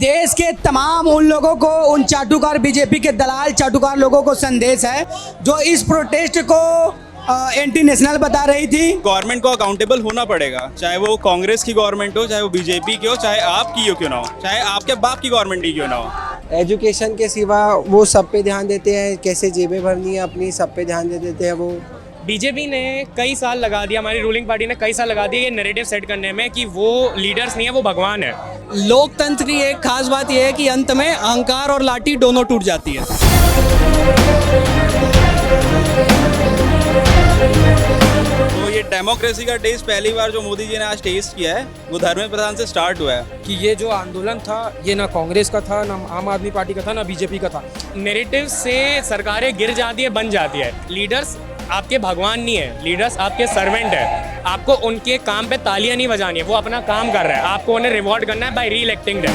देश के तमाम उन लोगों को, उन चाटुकार बीजेपी के दलाल चाटुकार लोगों को संदेश है जो इस प्रोटेस्ट को एंटी नेशनल बता रही थी। गवर्नमेंट को अकाउंटेबल होना पड़ेगा, चाहे वो कांग्रेस की गवर्नमेंट हो, चाहे वो बीजेपी की हो, चाहे आपकी हो क्यों ना हो, चाहे आपके बाप की गवर्नमेंट ही क्यों ना हो। एजुकेशन के सिवा वो सब पे ध्यान देते हैं, कैसे जेबें भरनी है अपनी, सब पे ध्यान दे देते हैं वो। बीजेपी ने कई साल लगा दिया, हमारी रूलिंग पार्टी ने कई साल लगा दिया ये नैरेटिव सेट करने में कि वो लीडर्स नहीं है, वो भगवान है। लोकतंत्र की एक खास बात यह है कि अंत में अहंकार और लाठी दोनों टूट जाती है। तो ये डेमोक्रेसी का टेस्ट पहली बार जो मोदी जी ने आज टेस्ट किया है वो धर्मेंद्र प्रधान से स्टार्ट हुआ है। कि ये जो आंदोलन था ये ना कांग्रेस का था, ना आम आदमी पार्टी का था, ना बीजेपी का था। नैरेटिव से सरकारें गिर जाती है, बन जाती है। लीडर्स आपके भगवान नहीं है, लीडर्स आपके सर्वेंट है। आपको उनके काम पे तालियां नहीं बजानी है, वो अपना काम कर रहा है, आपको उन्हें रिवॉर्ड करना है बाय री इलेक्टिंग देम।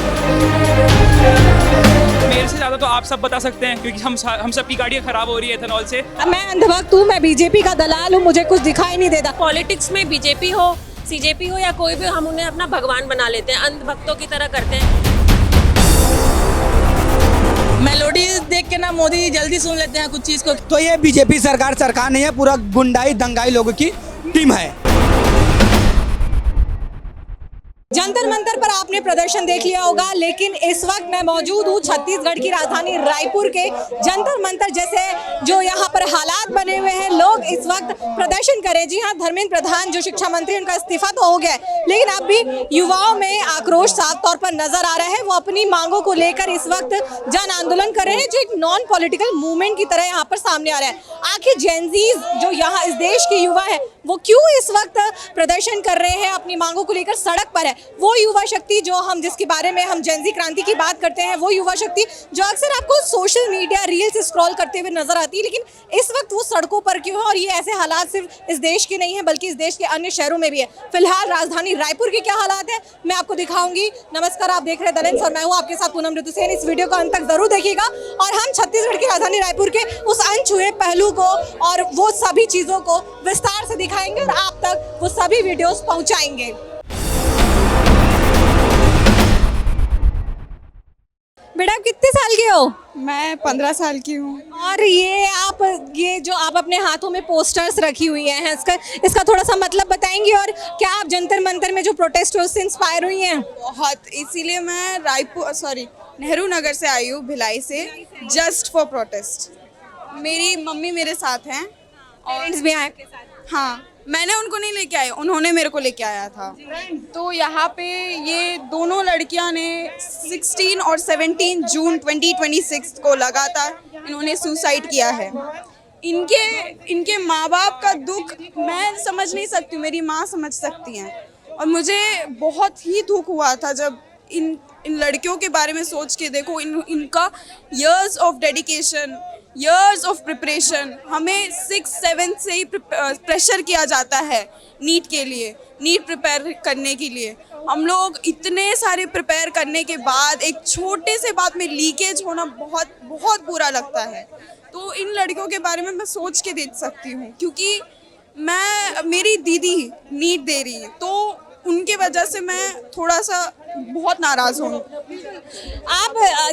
मेरे से ज़्यादा तो आप सब बता सकते हैं क्योंकि हम सबकी गाड़ियाँ खराब हो रही है एथेनॉल से। मैं अंधभक्त हूँ, मैं बीजेपी का दलाल हूँ, मुझे कुछ दिखाई नहीं देता। पॉलिटिक्स में बीजेपी हो, सीजेपी हो या कोई भी, हम उन्हें अपना भगवान बना लेते हैं, अंधभक्तों की तरह करते हैं। मेलोडी देख के ना मोदी जल्दी सुन लेते हैं कुछ चीज़ को। तो ये बीजेपी सरकार नहीं है, पूरा गुंडाई दंगाई लोगों की टीम है। जंतर मंतर पर आपने प्रदर्शन देख लिया होगा, लेकिन इस वक्त मैं मौजूद हूँ छत्तीसगढ़ की राजधानी रायपुर के जंतर मंतर जैसे जो यहाँ पर हालात बने हुए हैं। लोग इस वक्त प्रदर्शन करें। जी हाँ, धर्मेंद्र प्रधान जो शिक्षा मंत्री, उनका इस्तीफा तो हो गया है, लेकिन अब भी युवाओं में आक्रोश साफ तौर पर नजर आ रहा है। वो अपनी मांगों को लेकर इस वक्त जन आंदोलन कर रहे हैं, जो एक नॉन पॉलिटिकल मूवमेंट की तरह यहाँ पर सामने आ रहा है। आखिर जेनजीज जो यहाँ इस देश के युवा है वो क्यों इस वक्त प्रदर्शन कर रहे हैं, अपनी मांगों को लेकर सड़क पर है? वो युवा शक्ति जो हम जिसके बारे में हम जेनजी क्रांति की बात करते हैं, वो युवा शक्ति जो अक्सर आपको सोशल मीडिया रील्स स्क्रॉल करते हुए नजर आती है, लेकिन इस वक्त वो सड़कों पर क्यों है? और ये ऐसे हालात सिर्फ इस देश के नहीं है बल्कि इस देश के अन्य शहरों में भी है। फिलहाल राजधानी रायपुर के क्या हालात है मैं आपको दिखाऊंगी। नमस्कार, आप देख रहे हैं द लेंस और मैं हूँ आपके साथ पूनम ऋतु सेन। इस वीडियो को अंत तक जरूर देखिएगा और हम छत्तीसगढ़ की राजधानी रायपुर के उस अनछुए पहलू को और वो सभी चीजों को विस्तार से दिखाएंगे और आप तक वो सभी वीडियोस पहुंचाएंगे। बेटा आप कितने साल के हो? मैं 15 साल की हूँ। और ये जो आप अपने हाथों में पोस्टर्स रखी हुई हैं, इसका थोड़ा सा मतलब बताएंगी? और क्या आप जंतर मंतर में जो प्रोटेस्ट है उससे इंस्पायर हुई हैं? बहुत, इसीलिए मैं नेहरू नगर से आई हूँ, भिलाई से, जस्ट फॉर प्रोटेस्ट। मेरी मम्मी मेरे साथ हैं और भी आए आपके साथ? हाँ, मैंने उनको नहीं लेके आई, उन्होंने मेरे को लेके आया था। तो यहाँ पे ये दोनों लड़कियाँ ने 16 और 17 जून 2026 को लगातार इन्होंने सुसाइड किया है। इनके माँ बाप का दुख मैं समझ नहीं सकती, मेरी माँ समझ सकती हैं। और मुझे बहुत ही दुख हुआ था जब इन लड़कियों के बारे में सोच के देखो, इनका years of dedication, years of preparation, हमें 6-7 से ही प्रेशर किया जाता है नीट के लिए, नीट प्रिपेयर करने के लिए। हम लोग इतने सारे प्रिपेयर करने के बाद एक छोटे से बात में लीकेज होना बहुत बहुत बुरा लगता है। तो इन लड़कियों के बारे में मैं सोच के देख सकती हूँ, क्योंकि मेरी दीदी नीट दे रही है, तो उनके वजह से मैं थोड़ा सा बहुत नाराज़ हूँ।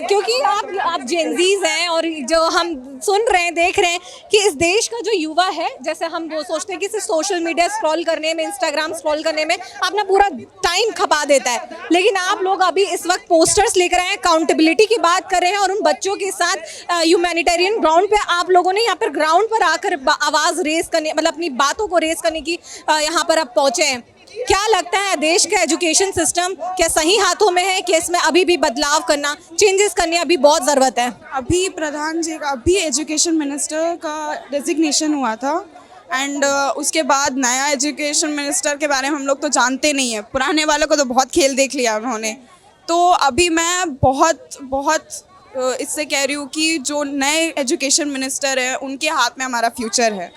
क्योंकि आप जेनजीज हैं और जो हम सुन रहे हैं, देख रहे हैं कि इस देश का जो युवा है, जैसे हम वो सोचते हैं कि सिर्फ सोशल मीडिया स्क्रॉल करने में, इंस्टाग्राम स्क्रॉल करने में अपना पूरा टाइम खपा देता है, लेकिन आप लोग अभी इस वक्त पोस्टर्स लेकर आए हैं, अकाउंटेबिलिटी की बात कर रहे हैं और उन बच्चों के साथ ह्यूमैनिटेरियन ग्राउंड पे आप लोगों ने यहाँ पर ग्राउंड पर आकर आवाज़ रेस करने, मतलब अपनी बातों को रेस करने की यहाँ पर आप पहुँचे हैं। क्या लगता है देश का एजुकेशन सिस्टम क्या सही हाथों में है कि इसमें अभी भी बदलाव करना, चेंजेस करने अभी बहुत ज़रूरत है? अभी प्रधान जी का, अभी एजुकेशन मिनिस्टर का डेजिग्नेशन हुआ था एंड उसके बाद नया एजुकेशन मिनिस्टर के बारे में हम लोग तो जानते नहीं हैं, पुराने वालों को तो बहुत खेल देख लिया उन्होंने। तो अभी मैं बहुत इससे कह रही हूँ कि जो नए एजुकेशन मिनिस्टर है उनके हाथ में हमारा फ्यूचर है,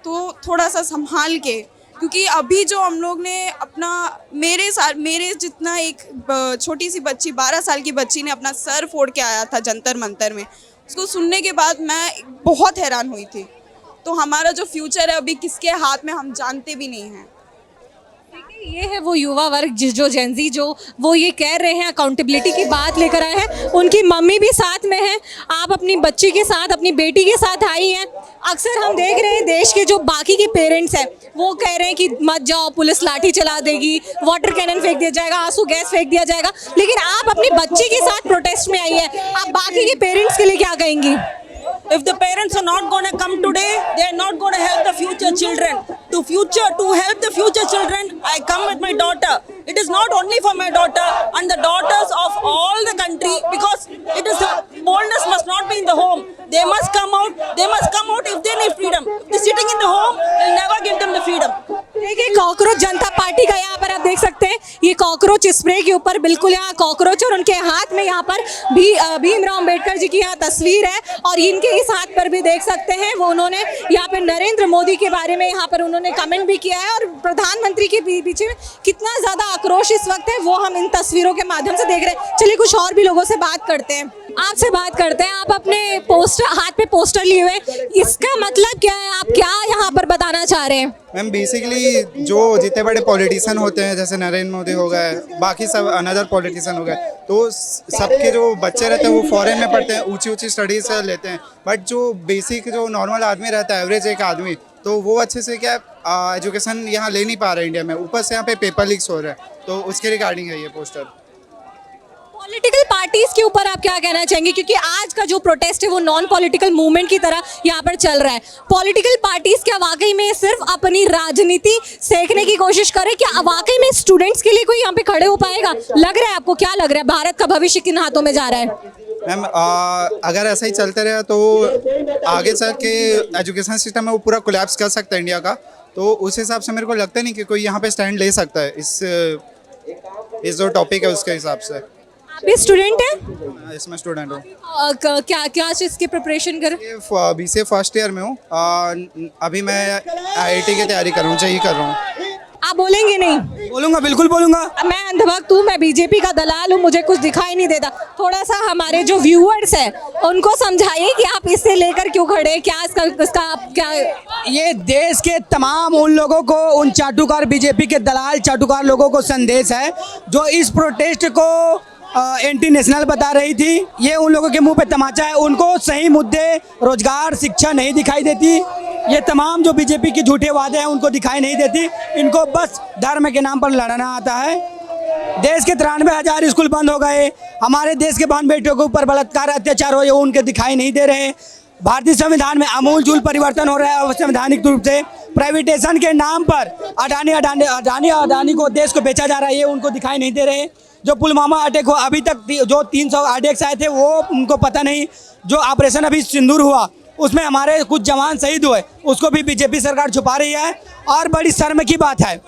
तो थोड़ा सा संभाल के, क्योंकि अभी जो हम लोग ने अपना मेरे जितना एक छोटी सी बच्ची 12 साल की बच्ची ने अपना सर फोड़ के आया था जंतर मंतर में, उसको सुनने के बाद मैं बहुत हैरान हुई थी। तो हमारा जो फ्यूचर है अभी किसके हाथ में हम जानते भी नहीं हैं। ये है वो युवा वर्ग जो जेंजी जो वो ये कह रहे हैं, अकाउंटेबिलिटी की बात लेकर आए हैं। उनकी मम्मी भी साथ में है। आप अपनी बच्ची के साथ, अपनी बेटी के साथ आई हैं। अक्सर हम देख रहे हैं देश के जो बाकी के पेरेंट्स हैं वो कह रहे हैं कि मत जाओ, पुलिस लाठी चला देगी, वाटर कैनन फेंक दिया जाएगा, आंसू गैस फेंक दिया जाएगा, लेकिन आप अपनी बच्ची के साथ प्रोटेस्ट में आई हैं। आप बाकी के पेरेंट्स के लिए क्या कहेंगी? If the parents are not going to come today, they are not going to help the future children. To help the future children, I come with my daughter. It is not only for my daughter and the daughters of all the country, because it is the boldness must not be in the home. They must come out. They must come out if they need freedom. If they're sitting in the home, will never give them the freedom. देखिए cockroach जनता party का यहाँ पर आप देख सकते हैं, ये cockroach spray के ऊपर बिल्कुल यहाँ कॉकरोच, और उनके हाथ में यहाँ पर भी भीमराव अंबेडकर जी की यहाँ तस्वीर है, और इनके इस हाथ पर भी देख सकते हैं वो उन्होंने यहाँ पे नरेंद्र मोदी के बारे में यहाँ पर उन्होंने कमेंट भी किया है, और प्रधानमंत्री के पीछे में कितना ज़्यादा आक्रोश इस वक्त है वो हम इन तस्वीरों के माध्यम से देख रहे हैं। चलिए कुछ और भी लोगों से बात करते हैं, आपसे बात करते हैं। आप अपने पोस्टर हाथ पे पोस्टर लिए हुए, इसका मतलब क्या है? आप क्या यहाँ पर बताना चाह रहे हैं? मैम बेसिकली जो जितने बड़े पॉलिटिशियन होते हैं, जैसे नरेंद्र मोदी हो गए, बाकी सब अनदर पॉलिटिशियन हो गए, तो सबके जो बच्चे रहते हैं वो फॉरेन में पढ़ते हैं, ऊंची ऊंची स्टडीज लेते हैं, बट जो बेसिक जो नॉर्मल आदमी रहता है, एवरेज एक आदमी, तो वो अच्छे से क्या एजुकेशन यहाँ ले नहीं पा रहे इंडिया में, ऊपर से यहाँ पे पेपर लीक्स हो रहे हैं, तो उसके रिगार्डिंग है ये पोस्टर। पॉलिटिकल पार्टीज के ऊपर आप क्या कहना चाहेंगे, क्योंकि आज का जो प्रोटेस्ट है वो नॉन पॉलिटिकल मूवमेंट की तरह यहाँ पर चल रहा है। पॉलिटिकल पार्टीज क्या वाकई में सिर्फ अपनी राजनीति सेकने की कोशिश करें? क्या वाकई में स्टूडेंट्स के लिए कोई यहाँ पे खड़े हो पाएगा? लग रहा है आपको, क्या लग रहा है भारत का भविष्य किन हाथों में जा रहा है? मैम अगर ऐसा ही चलते रहा तो आगे चल के एजुकेशन सिस्टम है वो पूरा कोलैप्स कर सकता है इंडिया का, तो उस हिसाब से मेरे को लगता नहीं कि कोई यहाँ पे स्टैंड ले सकता है इस जो टॉपिक है उसके हिसाब से। आप भी स्टूडेंट हैं? इसमें स्टूडेंट हूँ। क्या क्या चीज़ की प्रिपरेशन कर? BCA फर्स्ट ईयर में हूँ। अभी मैं IIT की तैयारी कर रहा हूँ, JEE कर रहा हूँ। आप बोलेंगे नहीं? बोलूंगा, बिल्कुल बोलूंगा। मैं अंधभक्त हूँ, मैं बीजेपी का दलाल हूँ, मुझे कुछ दिखाई नहीं देता। थोड़ा सा हमारे जो व्यूअर्स हैं उनको समझाइए कि आप इससे लेकर क्यों खड़े हैं, क्या इसका आप क्या? ये देश के तमाम उन लोगों को, उन चाटुकार बीजेपी के दलाल चाटुकार लोगों को संदेश है जो इस प्रोटेस्ट को एंटी नेशनल बता रही थी। ये उन लोगों के मुंह पे तमाचा है, उनको सही मुद्दे रोजगार शिक्षा नहीं दिखाई देती। ये तमाम जो बीजेपी के झूठे वादे हैं उनको दिखाई नहीं देती, इनको बस धर्म के नाम पर लड़ना आता है। देश के 93,000 स्कूल बंद हो गए, हमारे देश के बहन बेटियों के ऊपर बलात्कार अत्याचार हो, ये उनके दिखाई नहीं दे रहे। भारतीय संविधान में आमूलचूल परिवर्तन हो रहा है, संवैधानिक रूप से प्राइवेटेशन के नाम पर अडानी को देश को बेचा जा रहा है, ये उनको दिखाई नहीं दे रहे। जो पुलवामा अटैक हुआ, अभी तक जो 300 अटैक्स आए थे वो उनको पता नहीं। जो ऑपरेशन अभी सिंदूर हुआ उसमें हमारे कुछ जवान शहीद हुए, उसको भी बीजेपी सरकार छुपा रही है। और बड़ी शर्म की बात है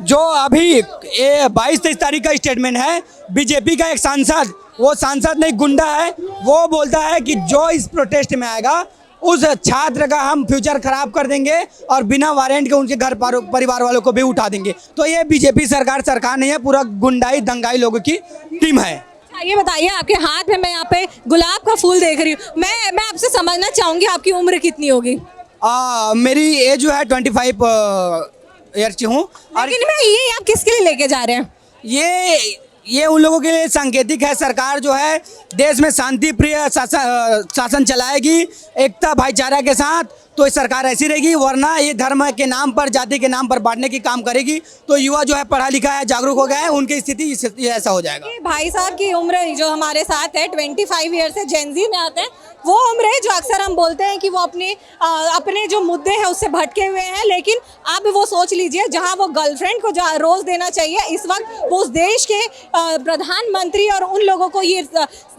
जो अभी 22-23 तारीख का स्टेटमेंट है, बीजेपी का एक सांसद, वो सांसद नहीं गुंडा है, वो बोलता है कि जो इस प्रोटेस्ट में आएगा उस छात्र का हम फ्यूचर खराब कर देंगे और बिना वारंट के उनके घर परिवार वालों को भी उठा देंगे। तो ये बीजेपी सरकार नहीं है, पूरा गुंडाई दंगाई लोगों की टीम है। ये बताइए, आपके हाथ में मैं यहाँ पे गुलाब का फूल देख रही हूँ, मैं आपसे समझना चाहूँगी आपकी उम्र कितनी होगी? मेरी एज जो है 25 ईयर की हूँ। लेकिन मैं ये आप किसके लिए लेके जा रहे हैं? ये उन लोगों के लिए सांकेतिक है। सरकार जो है देश में शांति प्रिय शासन चलाएगी एकता भाईचारा के साथ, तो ये सरकार ऐसी रहेगी, वरना ये धर्म के नाम पर, जाति के नाम पर बांटने की काम करेगी। तो युवा जो है पढ़ा लिखा है, जागरूक हो गया है, उनकी स्थिति ऐसा हो जाएगा। भाई साहब की उम्र जो हमारे साथ है 25 ईयर से जेनजी में आते हैं, वो उम्र है जो अक्सर हम बोलते हैं कि वो अपने जो मुद्दे हैं उससे भटके हुए हैं। लेकिन अब वो सोच लीजिए, जहां वो गर्लफ्रेंड को रोज़ देना चाहिए, इस वक्त वो उस देश के प्रधानमंत्री और उन लोगों को ये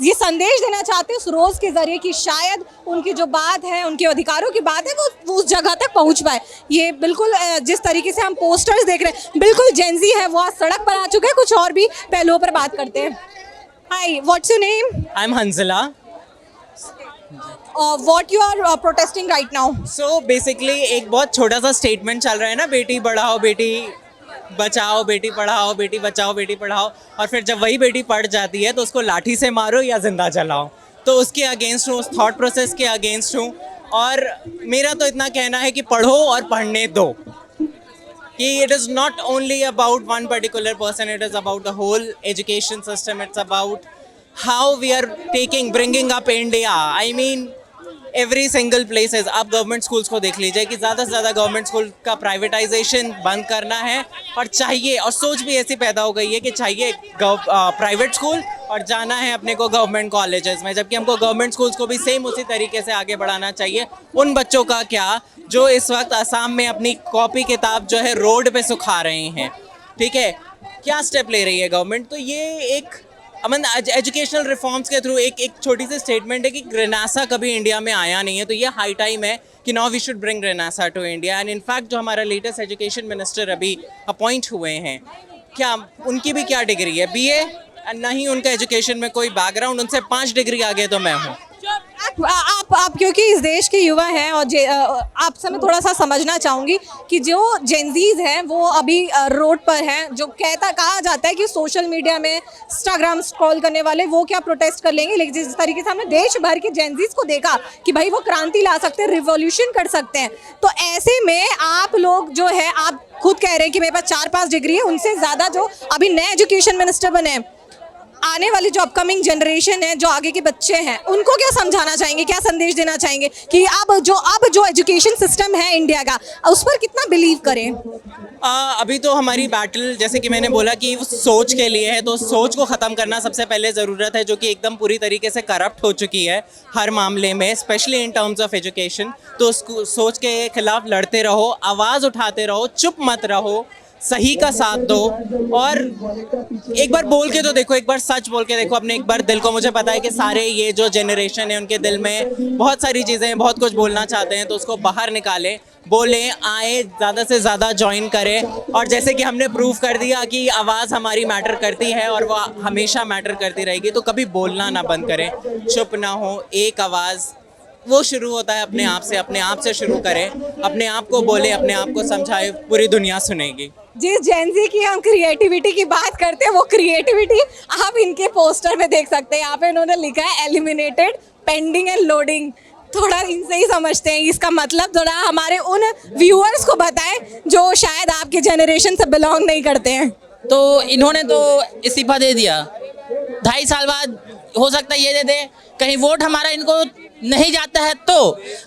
संदेश देना चाहते हैं उस रोज़ के जरिए कि शायद उनकी जो बात है, उनके अधिकारों की बात है, वो उस जगह तक पहुंच पाए। ये बिल्कुल जिस तरीके से हम पोस्टर्स देख रहे हैं, बिल्कुल जेनजी है, वो आज सड़क पर आ चुके हैं। कुछ और भी पहलुओं पर बात करते हैं। Hi, what's your name? I am Hansla. What you are protesting right now? So basically एक बहुत छोटा सा स्टेटमेंट चल रहा है ना, बेटी बढ़ाओ बेटी बचाओ, बेटी पढ़ाओ, बेटी बचाओ बेटी पढ़ाओ, और फिर जब वही बेटी पढ़ जाती है तो उसको लाठी से मारो या जिंदा जलाओ। तो उसके अगेंस्ट हूँ, उस थॉट प्रोसेस के अगेंस्ट हूँ। और मेरा तो इतना कहना है कि पढ़ो और पढ़ने दो, कि it is not only about one particular person, it is about the whole education system. It's about how we are bringing up India. I mean, every single places. आप गवर्नमेंट स्कूल्स को देख लीजिए कि ज़्यादा से ज़्यादा गवर्नमेंट स्कूल का privatisation बंद करना है और चाहिए, और सोच भी ऐसी पैदा हो गई है कि चाहिए प्राइवेट स्कूल और जाना है अपने को गवर्नमेंट कॉलेजेस में, जबकि हमको गवर्नमेंट स्कूल्स को भी सेम उसी तरीके से आगे बढ़ाना चाहिए। उन बच्चों का क्या जो इस वक्त असम में अपनी कॉपी किताब जो है रोड पे सुखा रहे हैं, ठीक है, क्या स्टेप ले रही है गवर्नमेंट? तो ये एक एजुकेशनल रिफॉर्म्स के थ्रू एक छोटी सी स्टेटमेंट है कि रेनासा कभी इंडिया में आया नहीं है, तो ये हाई टाइम है कि now we should bring renaissance to India. And in fact जो हमारा लेटेस्ट एजुकेशन मिनिस्टर अभी अपॉइंट हुए हैं, क्या उनकी भी क्या डिग्री है? BA, ना ही उनका एजुकेशन में कोई बैकग्राउंड, उनसे 5 डिग्री आगे तो मैं हूँ। आप क्योंकि इस देश के युवा हैं और आपसे मैं थोड़ा सा समझना चाहूँगी कि जो जेनजीज हैं वो अभी रोड पर हैं, जो कहा जाता है कि सोशल मीडिया में इंस्टाग्राम स्क्रॉल करने वाले वो क्या प्रोटेस्ट कर लेंगे, लेकिन जिस तरीके से हमने देश भर के जेनजीज को देखा कि भाई वो क्रांति ला सकते हैं, रिवॉल्यूशन कर सकते हैं, तो ऐसे में आप लोग जो है, आप खुद कह रहे हैं कि मेरे पास 4-5 डिग्री है, उनसे ज़्यादा जो अभी नए एजुकेशन मिनिस्टर बने हैं, आने वाली जो अपकमिंग जनरेशन है, जो आगे के बच्चे हैं, उनको क्या समझाना चाहेंगे, क्या संदेश देना चाहेंगे कि अब जो एजुकेशन सिस्टम है इंडिया का, उस पर कितना बिलीव करें? अभी तो हमारी बैटल, जैसे कि मैंने बोला, कि सोच के लिए है, तो सोच को ख़त्म करना सबसे पहले ज़रूरत है, जो कि एकदम पूरी तरीके से करप्ट हो चुकी है हर मामले में, specially in terms of education. तो सोच के खिलाफ लड़ते रहो, आवाज़ उठाते रहो, चुप मत रहो, सही का साथ दो, और एक बार बोल के तो देखो, एक बार सच बोल के देखो अपने एक बार दिल को। मुझे पता है कि सारे ये जो जनरेशन है उनके दिल में बहुत सारी चीज़ें हैं, बहुत कुछ बोलना चाहते हैं, तो उसको बाहर निकालें, बोलें, आए, ज़्यादा से ज़्यादा ज्वाइन करें। और जैसे कि हमने प्रूव कर दिया कि आवाज़ हमारी मैटर करती है और वो हमेशा मैटर करती रहेगी, तो कभी बोलना ना बंद करें, चुप ना हो। एक आवाज़ वो शुरू होता है अपने आप से शुरू करें, अपने आप को बोले, अपने आप को समझाए, पूरी दुनिया सुनेगी। जिस जेनजी की हम क्रिएटिविटी की बात करते हैं, वो क्रिएटिविटी आप इनके पोस्टर में देख सकते हैं। यहाँ पे इन्होंने लिखा है एलिमिनेटेड पेंडिंग एंड लोडिंग। थोड़ा इनसे ही समझते हैं इसका मतलब, थोड़ा हमारे उन व्यूअर्स को बताएं जो शायद आपके जनरेशन से बिलोंग नहीं करते हैं। तो इन्होंने तो इस्तीफा दे दिया, 2.5 साल बाद हो सकता है ये दे दे, कहीं वोट हमारा इनको नहीं जाता है तो,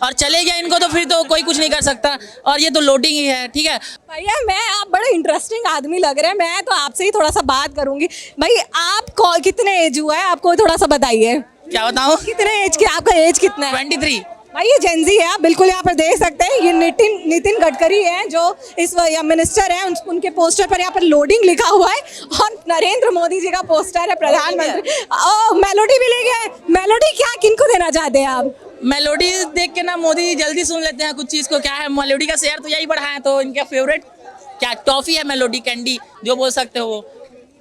और चले गया इनको तो फिर तो कोई कुछ नहीं कर सकता, और ये तो लोडिंग ही है। ठीक है भैया, आप बड़े इंटरेस्टिंग आदमी लग रहे हैं, मैं तो आपसे ही थोड़ा सा बात करूंगी। भाई आप कितने एज हुआ है, आपको थोड़ा सा बताइए। क्या बताऊँ? कितने एज के, आपका एज कितना है? 23। भाई ये जेनजी है, आप बिल्कुल यहाँ पर देख सकते हैं। ये नितिन गडकरी हैं जो इस मिनिस्टर हैं, उनके पोस्टर पर यहाँ पर लोडिंग लिखा हुआ है, और नरेंद्र मोदी जी का पोस्टर है, प्रधानमंत्री। मेलोडी भी ले गया। मेलोडी क्या किनको देना चाहते हैं आप? मेलोडी देख के ना मोदी जल्दी सुन लेते हैं कुछ चीज़ को। क्या है, मेलोडी का शेयर तो यही बढ़ा है, तो इनका फेवरेट क्या टॉफी है, मेलोडी कैंडी जो बोल सकते हो वो।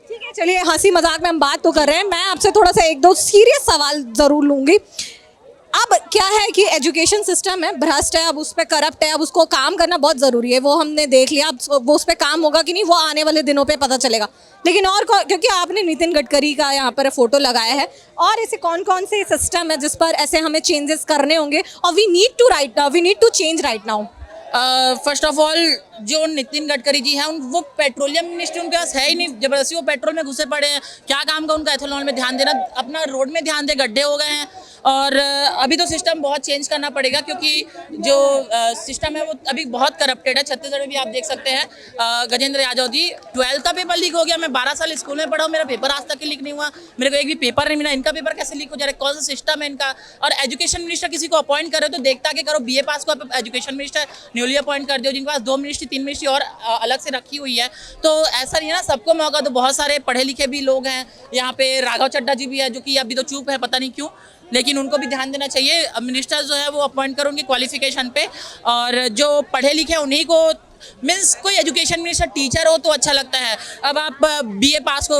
ठीक है, चलिए हंसी मजाक में हम बात तो कर रहे हैं, मैं आपसे थोड़ा सा 1-2 सीरियस सवाल जरूर लूंगी। अब क्या है कि एजुकेशन सिस्टम है, भ्रष्ट है, अब उस पर करप्ट है, अब उसको काम करना बहुत ज़रूरी है, वो हमने देख लिया। अब वो उस पर काम होगा कि नहीं, वो आने वाले दिनों पे पता चलेगा। लेकिन और क्योंकि आपने नितिन गडकरी का यहाँ पर फोटो लगाया है, और ऐसे कौन से सिस्टम है जिस पर ऐसे हमें चेंजेस करने होंगे, और we need to change right now. First of all जो नितिन गडकरी जी हैं, वो पेट्रोलियम मिनिस्ट्री उनके पास है ही नहीं, जबरदस्ती वो पेट्रोल में घुसे पड़े हैं। क्या काम का उनका एथेनॉल में ध्यान देना, अपना रोड में ध्यान दे, गड्ढे हो गए हैं। और अभी तो सिस्टम बहुत चेंज करना पड़ेगा, क्योंकि जो सिस्टम है वो अभी बहुत करप्टेड है। छत्तीसगढ़ में भी आप देख सकते हैं, गजेंद्र यादव जी 12th का पेपर लीक हो गया। मैं 12 साल स्कूल में पढ़ा हूँ, मेरा पेपर आज तक लीक नहीं हुआ, मेरे को एक भी पेपर नहीं मिला। इनका पेपर कैसे लीक हो जा रहा है, कौन सा सिस्टम है इनका? और एजुकेशन मिनिस्टर किसी को अपॉइंट करो तो देखता के करो, BA पास को आप एजुकेशन मिनिस्टर न्यूली अपॉइंट कर दो, जिनके पास 2 मिनिस्ट्री 3 मिनिस्ट्री और अलग से रखी हुई है। तो ऐसा नहीं है ना, सबको मौका दो। बहुत सारे पढ़े लिखे भी लोग हैं यहाँ पे, राघव चड्ढा जी भी है, जो कि अभी तो चुप है, पता नहीं क्यों, लेकिन उनको भी ध्यान देना चाहिए। मिनिस्टर जो है वो अपॉइंट करो उनकी क्वालिफिकेशन पे, और जो पढ़े लिखे उन्हीं को, मीन्स कोई एजुकेशन मिनिस्टर टीचर हो तो अच्छा लगता है। अब आप BA पास को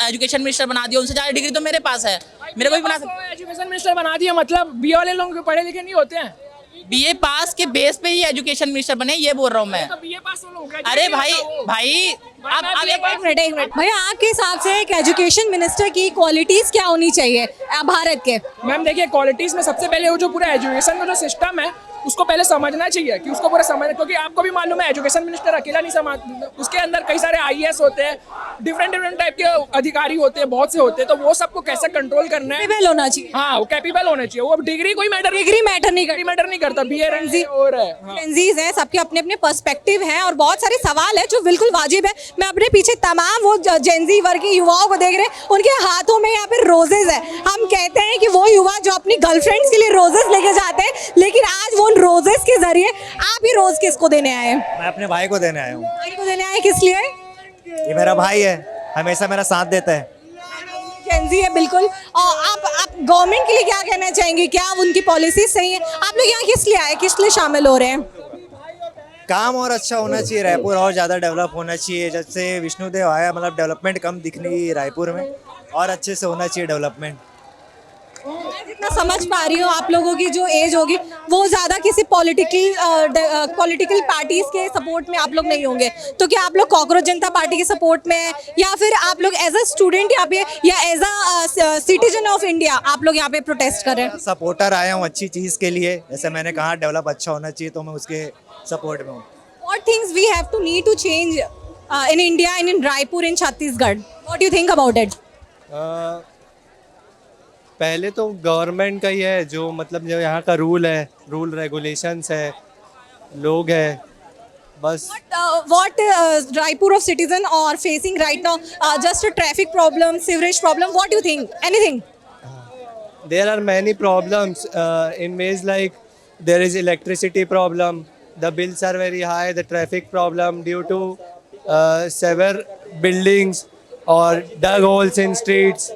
एजुकेशन मिनिस्टर बना दिया, उनसे ज़्यादा डिग्री तो मेरे पास है, मेरे को भी बना सकते। एजुकेशन मिनिस्टर बना दिया मतलब BA वाले लोग पढ़े लिखे नहीं होते हैं? BA पास के बेस पे ही एजुकेशन मिनिस्टर बने, ये बोल रहा हूँ मैं। तो BA पास लोग, अरे भाई आप एक मिनट भैया, आपके हिसाब से एक एजुकेशन मिनिस्टर की क्वालिटीज क्या होनी चाहिए भारत के? मैम देखिए, क्वालिटीज में सबसे पहले वो जो पूरा एजुकेशन का जो सिस्टम है उसको पहले समझना चाहिए कि उसको पूरा समझना, क्योंकि आपको भी मालूम है एजुकेशन मिनिस्टर अकेला नहीं समझ, उसके अंदर कई सारे IAS होते हैं, डिफरेंट टाइप के अधिकारी होते हैं, बहुत से होते हैं, तो वो सबको कैसे कंट्रोल करना है, कैपेबल होना चाहिए। हाँ वो कैपेबल होने चाहिए। वो डिग्री कोई डिग्री मैटर नहीं करता, BA और है। जेंजीज हैं, सबके अपने अपने पर्सपेक्टिव हैं और बहुत सारे सवाल है जो बिल्कुल वाजिब है। मैं अपने पीछे तमाम वो जेंजी वर्ग के युवाओं को देख रहे हैं, उनके हाथों में यहाँ पे रोजेज है। हम कहते हैं कि वो युवा जो अपनी गर्लफ्रेंड्स के लिए रोजेस लेके जाते हैं, लेकिन आज वो उन रोजेस के जरिए आप ही रोज किसको देने आए हैं? मैं अपने भाई को देने आया हूँ। भाई को देने आए, किस लिए? ये मेरा भाई है, हमेशा मेरा साथ देता है। जेंजी है बिल्कुल। और आप गवर्नमेंट के लिए क्या कहना चाहेंगे? क्या उनकी पॉलिसी सही है? आप लोग यहाँ किस लिए आए, किस लिए शामिल हो रहे हैं? काम और अच्छा होना चाहिए, रायपुर और ज़्यादा डेवलप होना चाहिए। जैसे विष्णुदेव आया, मतलब डेवलपमेंट कम दिख रही है रायपुर में, और अच्छे से होना चाहिए डेवलपमेंट। मैं जितना समझ पा रही हूँ आप लोगों की जो एज होगी वो ज़्यादा किसी पॉलिटिकल पार्टीज के सपोर्ट में आप लोग नहीं होंगे, तो क्या आप लोग कॉकरोच जनता पार्टी के सपोर्ट में, या फिर आप लोग एज अ स्टूडेंट यहाँ पे या as a citizen of India आप लोग यहाँ पे प्रोटेस्ट कर रहे हैं? सपोर्टर आया हूँ अच्छी चीज़ के लिए, जैसे मैंने कहा डेवलप अच्छा होना चाहिए, तो मैं उसके सपोर्ट में हूँ। What things we have to need to change in India and in Raipur in Chhattisgarh? What do you think about it? पहले तो गवर्नमेंट का ही है, जो मतलब जो यहाँ का रूल रेगुलेशंस है, लोग है, बस। What Raipur of citizen are facing right now? Just a traffic problem, sewerage problem. What do you think? Anything? There are many problems in ways like there is electricity problem, the bills are very high, the traffic problem due to several buildings or dug holes in streets.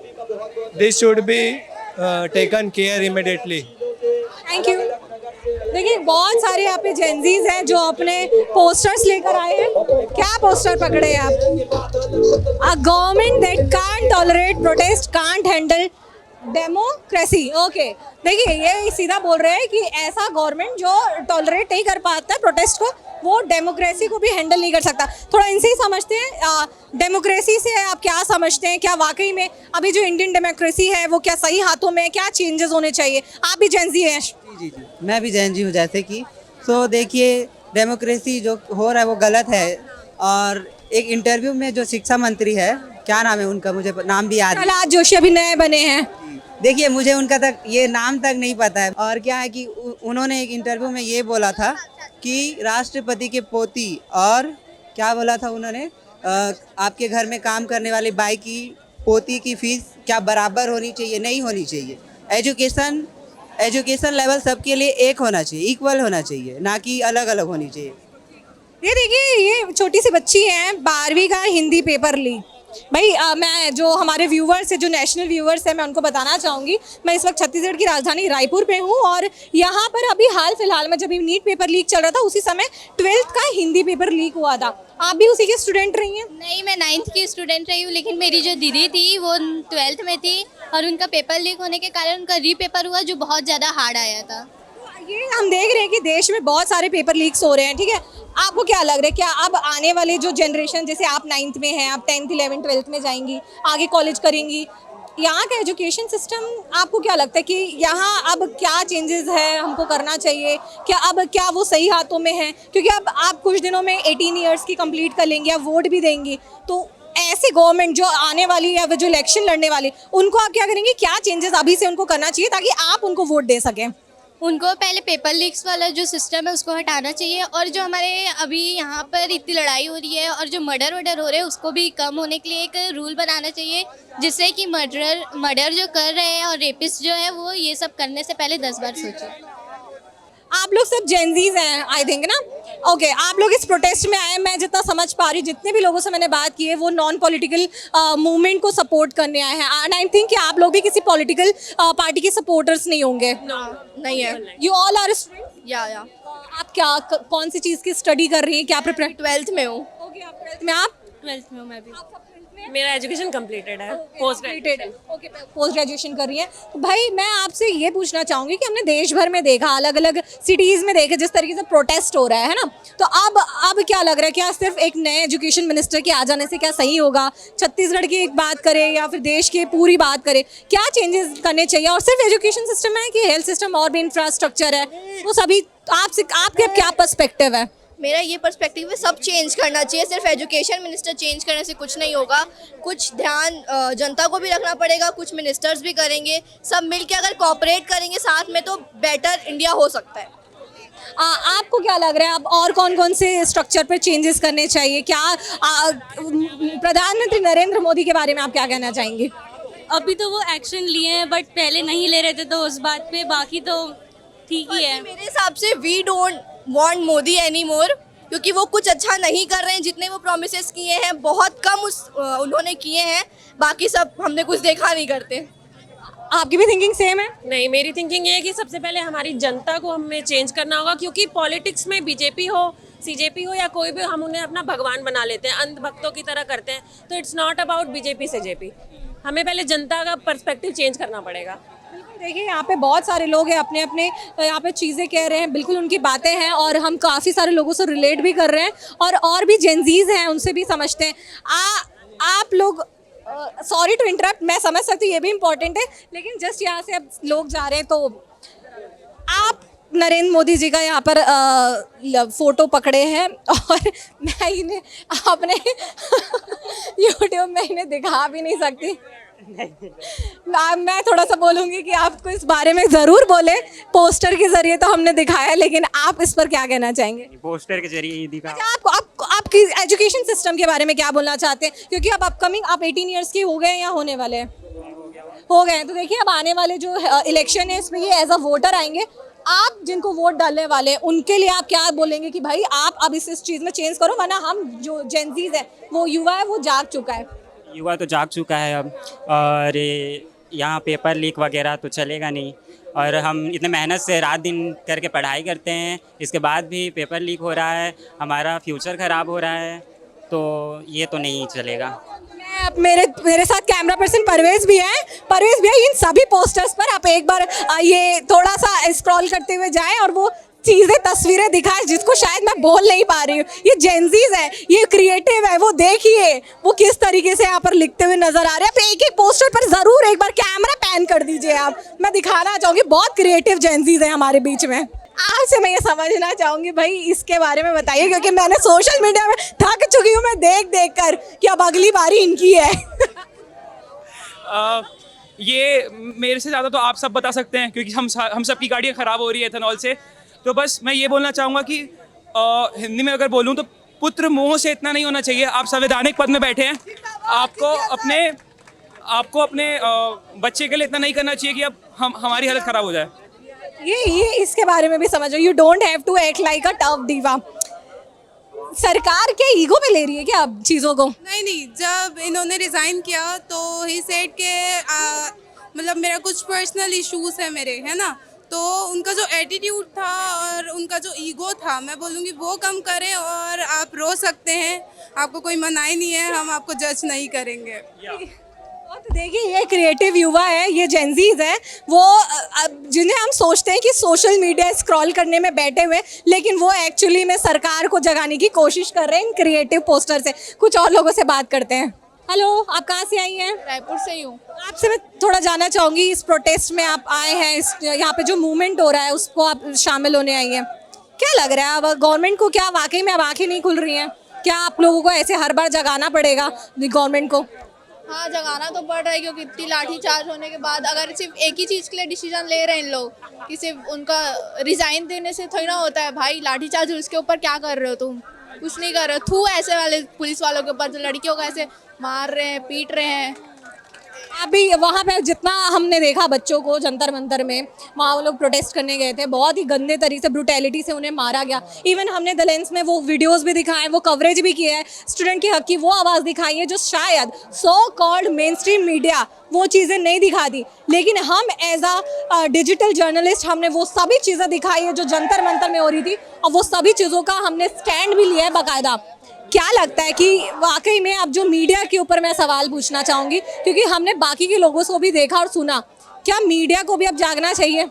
This should be taken care immediately. Thank you. देखिए बहुत सारे यहाँ पे Gen Zs हैं जो अपने posters लेकर आए हैं। क्या पोस्टर पकड़े हैं आप? A government that can't tolerate protest can't handle democracy. Okay, देखिए ये सीधा बोल रहे हैं कि ऐसा गवर्नमेंट जो टॉलरेट नहीं कर पाता है प्रोटेस्ट को, वो डेमोक्रेसी को भी हैंडल नहीं कर सकता। थोड़ा इनसे ही समझते हैं, डेमोक्रेसी से आप क्या समझते हैं? क्या वाकई में अभी जो इंडियन डेमोक्रेसी है वो क्या सही हाथों में, क्या चेंजेस होने चाहिए? आप भी जेंजी हैं? जी, मैं भी जेंजी हूँ जैसे कि। तो देखिए डेमोक्रेसी जो हो रहा है वो गलत है। और एक इंटरव्यू में जो शिक्षा मंत्री है, क्या नाम है उनका, मुझे नाम भी याद, प्रहलाद जोशी अभी नए बने हैं। देखिए मुझे उनका तक ये नाम तक नहीं पता है। और क्या है कि उन्होंने एक इंटरव्यू में ये बोला था कि राष्ट्रपति के पोती, और क्या बोला था उन्होंने, आपके घर में काम करने वाली बाई की पोती की फीस क्या बराबर होनी चाहिए? नहीं होनी चाहिए। एजुकेशन लेवल सबके लिए एक होना चाहिए, इक्वल होना चाहिए, ना कि अलग अलग होनी चाहिए। ये देखिए ये छोटी सी बच्ची है, 12वीं का हिंदी पेपर ली। भाई मैं जो हमारे व्यूवर्स है, जो नेशनल व्यूवर्स है, मैं उनको बताना चाहूँगी, मैं इस वक्त छत्तीसगढ़ की राजधानी रायपुर पे हूँ और यहाँ पर अभी हाल फिलहाल में जब नीट पेपर लीक चल रहा था उसी समय 12th का हिंदी पेपर लीक हुआ था। आप भी उसी के स्टूडेंट रही हैं? नहीं, मैं 9th की स्टूडेंट रही हूँ, लेकिन मेरी जो दीदी थी वो 12th में थी और उनका पेपर लीक होने के कारण उनका रीपेपर हुआ जो बहुत ज़्यादा हार्ड आया था। ये हम देख रहे हैं कि देश में बहुत सारे पेपर लीक्स हो रहे हैं, ठीक है। आपको क्या लग रहा है, क्या अब आने वाले जो जनरेशन, जैसे आप 9th में हैं, आप 10th 11th 12th में जाएंगी, आगे कॉलेज करेंगी, यहाँ का एजुकेशन सिस्टम आपको क्या लगता है कि यहाँ अब क्या चेंजेस है, हमको करना चाहिए क्या? अब क्या वो सही हाथों में है? क्योंकि अब आप कुछ दिनों में 18 ईयर्स की कंप्लीट कर लेंगे, आप वोट भी देंगी, तो ऐसी गवर्नमेंट जो आने वाली या जो इलेक्शन लड़ने वाली, उनको आप क्या करेंगे? क्या चेंजेस अभी से उनको करना चाहिए ताकि आप उनको वोट दे सकें? उनको पहले पेपर लीक्स वाला जो सिस्टम है उसको हटाना चाहिए, और जो हमारे अभी यहाँ पर इतनी लड़ाई हो रही है और जो मर्डर हो रहे हैं उसको भी कम होने के लिए एक रूल बनाना चाहिए, जिससे कि मर्डर जो कर रहे हैं और रेपिस्ट जो है वो ये सब करने से पहले 10 बार सोचें। आप लोग सब जेंजीज हैं आई थिंक ना? ओके, आप लोग इस प्रोटेस्ट में आए, मैं जितना समझ पा रही हूँ, जितने भी लोगों से मैंने बात की है वो नॉन पॉलिटिकल मूवमेंट को सपोर्ट करने आए हैं। एंड आई थिंक कि आप लोग भी किसी पॉलिटिकल पार्टी के सपोर्टर्स नहीं होंगे। नहीं है। You all are student? या आप क्या कौन सी चीज़ की स्टडी कर रही हैं? क्या प्रिपरेशन? 12th में हूँ। ओके, आप 12th में? आप 12th में हूँ मैं भी। मेरा एजुकेशन कंप्लीटेड है, post graduated okay, post graduation कर रही हैं। तो भाई मैं आपसे ये पूछना चाहूँगी कि हमने देश भर में देखा, अलग अलग सिटीज़ में देखे जिस तरीके से प्रोटेस्ट हो रहा है ना, तो अब क्या लग रहा है, क्या सिर्फ एक नए एजुकेशन मिनिस्टर के आ जाने से क्या सही होगा? छत्तीसगढ़ की एक बात करें या फिर देश की पूरी बात करें, क्या चेंजेस करने चाहिए? और सिर्फ एजुकेशन सिस्टम है कि हेल्थ सिस्टम और भी इंफ्रास्ट्रक्चर है, वो सभी आपके क्या पर्सपेक्टिव है? मेरा ये पर्सपेक्टिव है, सब चेंज करना चाहिए, सिर्फ एजुकेशन मिनिस्टर चेंज करने से कुछ नहीं होगा। कुछ ध्यान जनता को भी रखना पड़ेगा, कुछ मिनिस्टर्स भी करेंगे, सब मिलके अगर कोऑपरेट करेंगे साथ में तो बेटर इंडिया हो सकता है। आपको क्या लग रहा है, अब और कौन कौन से स्ट्रक्चर पर चेंजेस करने चाहिए? क्या प्रधानमंत्री नरेंद्र मोदी के बारे में आप क्या कहना चाहेंगे? अभी तो वो एक्शन लिए हैं बट पहले नहीं ले रहे थे, तो उस बात पे बाकी तो ठीक ही है। मेरे हिसाब से we don't want Modi any more, क्योंकि वो कुछ अच्छा नहीं कर रहे हैं। जितने वो प्रोमिसेस किए हैं बहुत कम उन्होंने किए हैं, बाकी सब हमने कुछ देखा नहीं करते। आपकी भी थिंकिंग सेम है? नहीं, मेरी थिंकिंग ये है कि सबसे पहले हमारी जनता को हमें चेंज करना होगा, क्योंकि पॉलिटिक्स में बीजेपी हो, सीजेपी हो या कोई भी, हम उन्हें अपना भगवान बना लेते हैं, अंधभक्तों की तरह करते हैं। तो it's not about BJP CJP, हमें पहले जनता का पर्सपेक्टिव चेंज करना पड़ेगा। देखिए यहाँ पे बहुत सारे लोग हैं, अपने अपने यहाँ पे चीज़ें कह रहे हैं, बिल्कुल उनकी बातें हैं और हम काफ़ी सारे लोगों से रिलेट भी कर रहे हैं और भी जेनजीज हैं, उनसे भी समझते हैं। आप लोग, सॉरी टू इंटरप्ट, मैं समझ सकती हूँ ये भी इम्पोर्टेंट है, लेकिन जस्ट यहाँ से अब लोग जा रहे हैं तो आप नरेंद्र मोदी जी का यहाँ पर फोटो पकड़े हैं और मैं इन्हें अपने यूट्यूब में इन्हें दिखा भी नहीं सकती। मैं थोड़ा सा बोलूँगी कि आपको इस बारे में ज़रूर बोले, पोस्टर के जरिए तो हमने दिखाया, लेकिन आप इस पर क्या कहना चाहेंगे? पोस्टर के जरिए दिखा। अच्छा, आपकी एजुकेशन सिस्टम के बारे में क्या बोलना चाहते हैं? क्योंकि अब अपकमिंग आप 18 ईयर्स के हो गए या होने वाले हैं? हो गए हैं। तो देखिए अब आने वाले जो इलेक्शन है इसमें ये एज अ वोटर आएंगे, आप जिनको वोट डालने वाले हैं उनके लिए आप क्या बोलेंगे कि भाई आप अब इस चीज़ में चेंज करो, वरना हम जो जेनजीज है, वो युवा है, वो जाग चुका है। युवा तो जाग चुका है अब, और यहाँ पेपर लीक वगैरह तो चलेगा नहीं, और हम इतने मेहनत से रात दिन करके पढ़ाई करते हैं, इसके बाद भी पेपर लीक हो रहा है, हमारा फ्यूचर ख़राब हो रहा है, तो ये तो नहीं चलेगा। मेरे साथ कैमरा पर्सन परवेज भी है। परवेज भैया, इन सभी पोस्टर्स पर आप एक बार ये थोड़ा सा स्क्रॉल करते हुए जाएं और वो चीज़ें, तस्वीरें दिखाएं जिसको शायद मैं बोल नहीं पा रही हूँ। ये जेनजीज है, ये क्रिएटिव है, वो देखिए वो किस तरीके से यहाँ पर लिखते हुए नजर आ रहे हैं। आप एक एक पोस्टर पर जरूर एक बार कैमरा पैन कर दीजिए आप, मैं दिखाना चाहूँगी बहुत क्रिएटिव जेनजीज है हमारे बीच में। आपसे मैं ये समझना चाहूँगी भाई इसके बारे में बताइए, क्योंकि मैंने सोशल मीडिया में थक चुकी हूँ मैं देख कर कि अब अगली बारी इनकी है। ये मेरे से ज़्यादा तो आप सब बता सकते हैं, क्योंकि हम सब की गाड़ियाँ ख़राब हो रही है एथेनॉल से। तो बस मैं ये बोलना चाहूँगा कि हिंदी में अगर बोलूँ तो पुत्र मोह से इतना नहीं होना चाहिए। आप संवैधानिक पद में बैठे हैं, आपको अपने बच्चे के लिए इतना नहीं करना चाहिए कि अब हमारी हालत ख़राब हो जाए। ये इसके बारे में भी समझो, you don't have to act like a tough diva. सरकार क्या ईगो पे ले रही है क्या अब चीज़ों को? नहीं, जब इन्होंने रिज़ाइन किया तो ही सेड के मतलब मेरा कुछ पर्सनल इश्यूज है मेरे, है ना, तो उनका जो एटीट्यूड था और उनका जो ईगो था, मैं बोलूँगी वो कम करें। और आप रो सकते हैं, आपको कोई मनाही नहीं है, हम आपको जज नहीं करेंगे। तो देखिए ये क्रिएटिव युवा है, ये जेनजीज है, वो जिन्हें हम सोचते हैं कि सोशल मीडिया स्क्रॉल करने में बैठे हुए, लेकिन वो एक्चुअली में सरकार को जगाने की कोशिश कर रहे हैं इन क्रिएटिव पोस्टर से। कुछ और लोगों से बात करते हैं। हेलो, आप कहाँ से आई हैं? रायपुर से ही हूँ। आपसे मैं थोड़ा जानना चाहूँगी, इस प्रोटेस्ट में आप आए हैं, यहाँ पे जो मूवमेंट हो रहा है उसको आप शामिल होने आई हैं, क्या लग रहा है अब गवर्नमेंट को, क्या वाकई में अब आँखें नहीं खुल रही हैं? क्या आप लोगों को ऐसे हर बार जगाना पड़ेगा गवर्नमेंट को? हाँ, जगाना तो पड़ रहा है, क्योंकि इतनी लाठी चार्ज होने के बाद अगर सिर्फ एक ही चीज़ के लिए डिसीजन ले रहे हैं इन लोग कि सिर्फ उनका रिज़ाइन देने से थोड़ी ना होता है। भाई लाठी चार्ज उसके ऊपर क्या कर रहे हो तुम? कुछ नहीं कर रहे हो। थू ऐसे वाले पुलिस वालों के ऊपर जो लड़कियों को ऐसे मार रहे हैं, पीट रहे हैं। अभी वहाँ पे जितना हमने देखा बच्चों को जंतर मंतर में, वहाँ वो लोग प्रोटेस्ट करने गए थे, बहुत ही गंदे तरीके से ब्रूटैलिटी से उन्हें मारा गया। इवन हमने द लेंस में वो वीडियोस भी दिखाए, वो कवरेज भी किया है, स्टूडेंट की हक की वो आवाज़ दिखाई है जो शायद so called main stream media वो चीज़ें नहीं दिखाती। लेकिन हम एज अ डिजिटल जर्नलिस्ट हमने वो सभी चीज़ें दिखाई है जो जंतर मंतर में हो रही थी, और वो सभी चीज़ों का हमने स्टैंड भी लिया है बाकायदा। क्या लगता है कि वाकई में अब जो मीडिया के ऊपर मैं सवाल पूछना चाहूँगी, क्योंकि हमने बाकी के लोगों को भी देखा और सुना, क्या मीडिया को भी अब जागना चाहिए?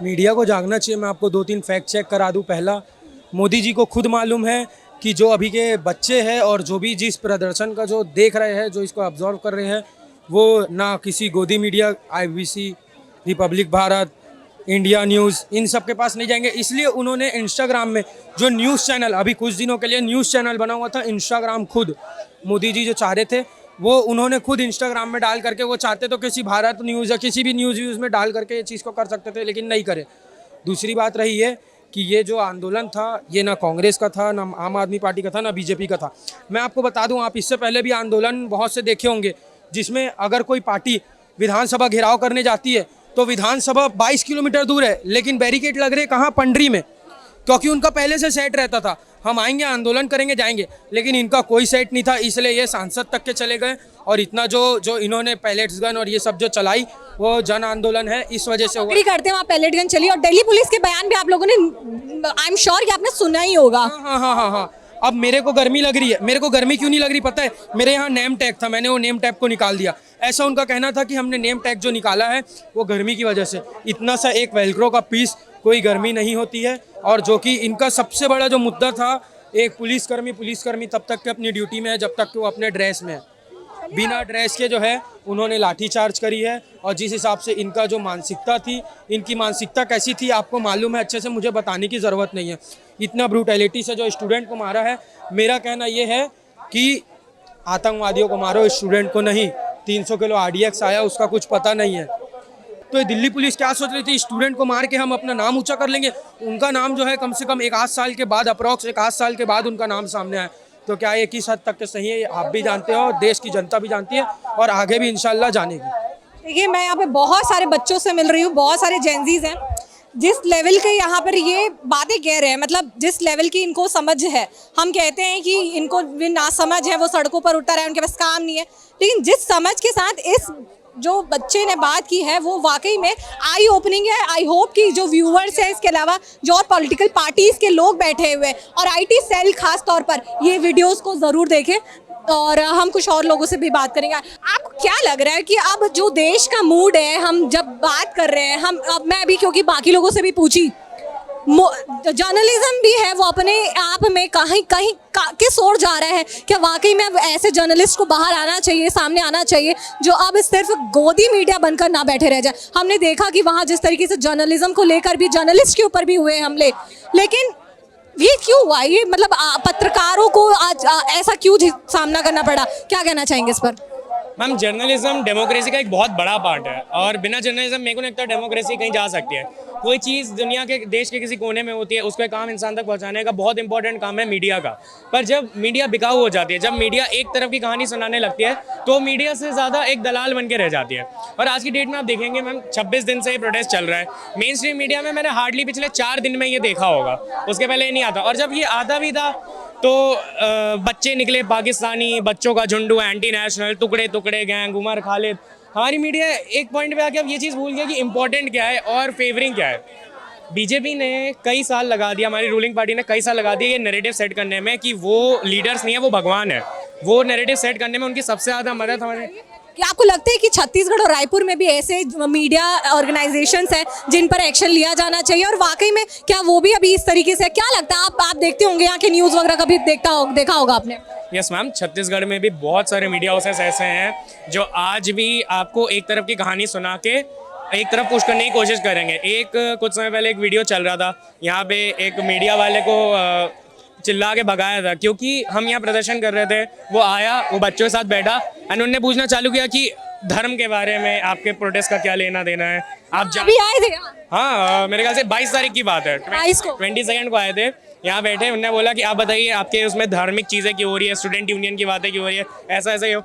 मीडिया को जागना चाहिए। मैं आपको 2-3 फैक्ट चेक करा दूं। पहला, मोदी जी को खुद मालूम है कि जो अभी के बच्चे हैं और जो भी जिस प्रदर्शन का जो देख रहे हैं, जो इसको ऑब्जर्व कर रहे हैं, वो ना किसी Godi media, IBC, Republic Bharat, India news, इन सब के पास नहीं जाएंगे। इसलिए उन्होंने इंस्टाग्राम में जो न्यूज़ चैनल, अभी कुछ दिनों के लिए न्यूज़ चैनल बना हुआ था इंस्टाग्राम, खुद मोदी जी जो चाह रहे थे वो उन्होंने खुद इंस्टाग्राम में डाल करके, वो चाहते तो किसी भारत न्यूज़ या किसी भी न्यूज़ में डाल करके ये चीज़ को कर सकते थे, लेकिन नहीं करे। दूसरी बात रही है कि ये जो आंदोलन था ये ना कांग्रेस का था, ना आम आदमी पार्टी का था, ना बीजेपी का था। मैं आपको बता दूं, आप इससे पहले भी आंदोलन बहुत से देखे होंगे जिसमें अगर कोई पार्टी विधानसभा घेराव करने जाती है तो विधानसभा 22 किलोमीटर दूर है, लेकिन बैरिकेड लग रहे कहाँ, पंडरी में, क्योंकि उनका पहले से सेट रहता था, हम आएंगे आंदोलन करेंगे जाएंगे। लेकिन इनका कोई सेट नहीं था, इसलिए ये सांसद तक के चले गए। और इतना जो इन्होंने पैलेट्स गन और ये सब जो चलाई वो जन आंदोलन है, इस वजह से हुआ। करते हैं वहाँ पैलेट गन चली, और दिल्ली पुलिस के बयान भी आप लोगों ने, आई एम श्योर कि आपने सुना ही होगा। हाँ। अब मेरे को गर्मी लग रही है, मेरे को गर्मी क्यों नहीं लग रही पता है? मेरे यहाँ नेम टैग था, मैंने वो नेम टैग को निकाल दिया। ऐसा उनका कहना था कि हमने नेम टैग जो निकाला है वो गर्मी की वजह से। इतना सा एक वेलक्रो का पीस, कोई गर्मी नहीं होती है। और जो कि इनका सबसे बड़ा जो मुद्दा था, एक पुलिसकर्मी तब तक के अपनी ड्यूटी में है जब तक कि वो अपने ड्रेस में है। बिना ड्रेस के जो है उन्होंने लाठीचार्ज करी है। और जिस हिसाब से इनका जो मानसिकता थी, इनकी मानसिकता कैसी थी आपको मालूम है अच्छे से, मुझे बताने की ज़रूरत नहीं है। इतना ब्रूटैलिटी से जो स्टूडेंट को मारा है, मेरा कहना ये है कि आतंकवादियों को मारो, स्टूडेंट को नहीं। 300 किलो RDX आया, उसका कुछ पता नहीं है। तो ये दिल्ली पुलिस क्या सोच रही थी, स्टूडेंट को मार के हम अपना नाम ऊंचा कर लेंगे? उनका नाम जो है कम से कम 1-8 साल के बाद, अप्रॉक्स 1-8 साल के बाद उनका नाम सामने आया। तो क्या ये किस हद तक के सही है, आप भी जानते हो, देश की जनता भी जानती है, और आगे भी इंशाल्लाह जानेगी। देखिए, मैं यहाँ पे बहुत सारे बच्चों से मिल रही हूँ, बहुत सारे जेनजीज हैं, जिस लेवल के यहाँ पर ये बातें कह रहे हैं, मतलब जिस लेवल की इनको समझ है। हम कहते हैं कि इनको भी ना समझ है, वो सड़कों पर उतर है, उनके पास काम नहीं है, लेकिन जिस समझ के साथ इस जो बच्चे ने बात की है वो वाकई में आई ओपनिंग है। आई होप कि जो व्यूअर्स हैं, इसके अलावा जो और पॉलिटिकल पार्टीज़ के लोग बैठे हुए हैं और IT सेल खास तौर पर ये वीडियोस को ज़रूर देखें। और हम कुछ और लोगों से भी बात करेंगे। आपको क्या लग रहा है कि अब जो देश का मूड है, हम जब बात कर रहे हैं, अब मैं अभी क्योंकि बाकी लोगों से भी पूछी, जर्नलिज्म भी है वो अपने आप में कहीं किस ओर जा रहा है? क्या वाकई में अब ऐसे जर्नलिस्ट को बाहर आना चाहिए, सामने आना चाहिए, जो अब सिर्फ गोदी मीडिया बनकर ना बैठे रह जाए? हमने देखा कि वहाँ जिस तरीके से जर्नलिज्म को लेकर भी, जर्नलिस्ट के ऊपर भी हुए हमले, लेकिन ये क्यों हुआ? ये मतलब पत्रकारों को आज ऐसा क्यों सामना करना पड़ा? क्या कहना चाहेंगे इस पर? मैम, जर्नलिज्म डेमोक्रेसी का एक बहुत बड़ा पार्ट है, और बिना जर्नलिज्म मेरे को नहीं लगता डेमोक्रेसी कहीं जा सकती है। कोई चीज़ दुनिया के, देश के किसी कोने में होती है, उसका काम इंसान तक पहुंचाने का बहुत इंपॉर्टेंट काम है मीडिया का। पर जब मीडिया बिकाऊ हो जाती है, जब मीडिया एक तरफ की कहानी सुनाने लगती है, तो मीडिया से ज़्यादा एक दलाल बन के रह जाती है। और आज की डेट में आप देखेंगे मैम, 26 दिन से ये प्रोटेस्ट चल रहा है। मेन स्ट्रीम मीडिया में मैंने हार्डली पिछले 4 दिन में ये देखा होगा, उसके पहले ये नहीं आता। और जब ये आता भी था तो बच्चे निकले पाकिस्तानी, बच्चों का झुंडू, एंटी नेशनल, टुकड़े टुकड़े गैंग, उमर खालिद। हमारी मीडिया एक पॉइंट पे आके अब ये चीज़ भूल गया कि इंपॉर्टेंट क्या है और फेवरिंग क्या है। बीजेपी ने कई साल लगा दिया, हमारी रूलिंग पार्टी ने कई साल लगा दिया ये नैरेटिव सेट करने में कि वो लीडर्स नहीं है, वो भगवान है। वो नैरेटिव सेट करने में उनकी सबसे ज़्यादा मदद हमारे। क्या आपको लगता है कि छत्तीसगढ़ और रायपुर में भी ऐसे मीडिया ऑर्गेनाइजेशंस हैं जिन पर एक्शन लिया जाना चाहिए, और वाकई में क्या वो भी अभी इस तरीके से? क्या लगता है, आप देखते होंगे यहाँ के न्यूज़ वगैरह कभी देखा होगा आपने? यस मैम, छत्तीसगढ़ में भी बहुत सारे मीडिया हाउसेस ऐसे हैं जो आज भी आपको एक तरफ की कहानी सुना के एक तरफ पुश करने की कोशिश करेंगे। कुछ समय पहले एक वीडियो चल रहा था, यहाँ पे एक मीडिया वाले को चिल्ला के भगाया था क्योंकि हम यहाँ प्रदर्शन कर रहे थे। वो आया, वो बच्चों के साथ बैठा एंड उन्होंने पूछना चालू किया कि धर्म के बारे में आपके प्रोटेस्ट का क्या लेना देना है। आप अभी आए थे? हाँ, मेरे ख्याल से 22 तारीख की बात है, 22 को आए थे, यहाँ बैठे। उन्होंने बोला कि आप बताइए आपके उसमें धार्मिक चीज़ें क्यों हो रही है, स्टूडेंट यूनियन की बातें क्यों हो रही है, ऐसा ऐसा क्यों।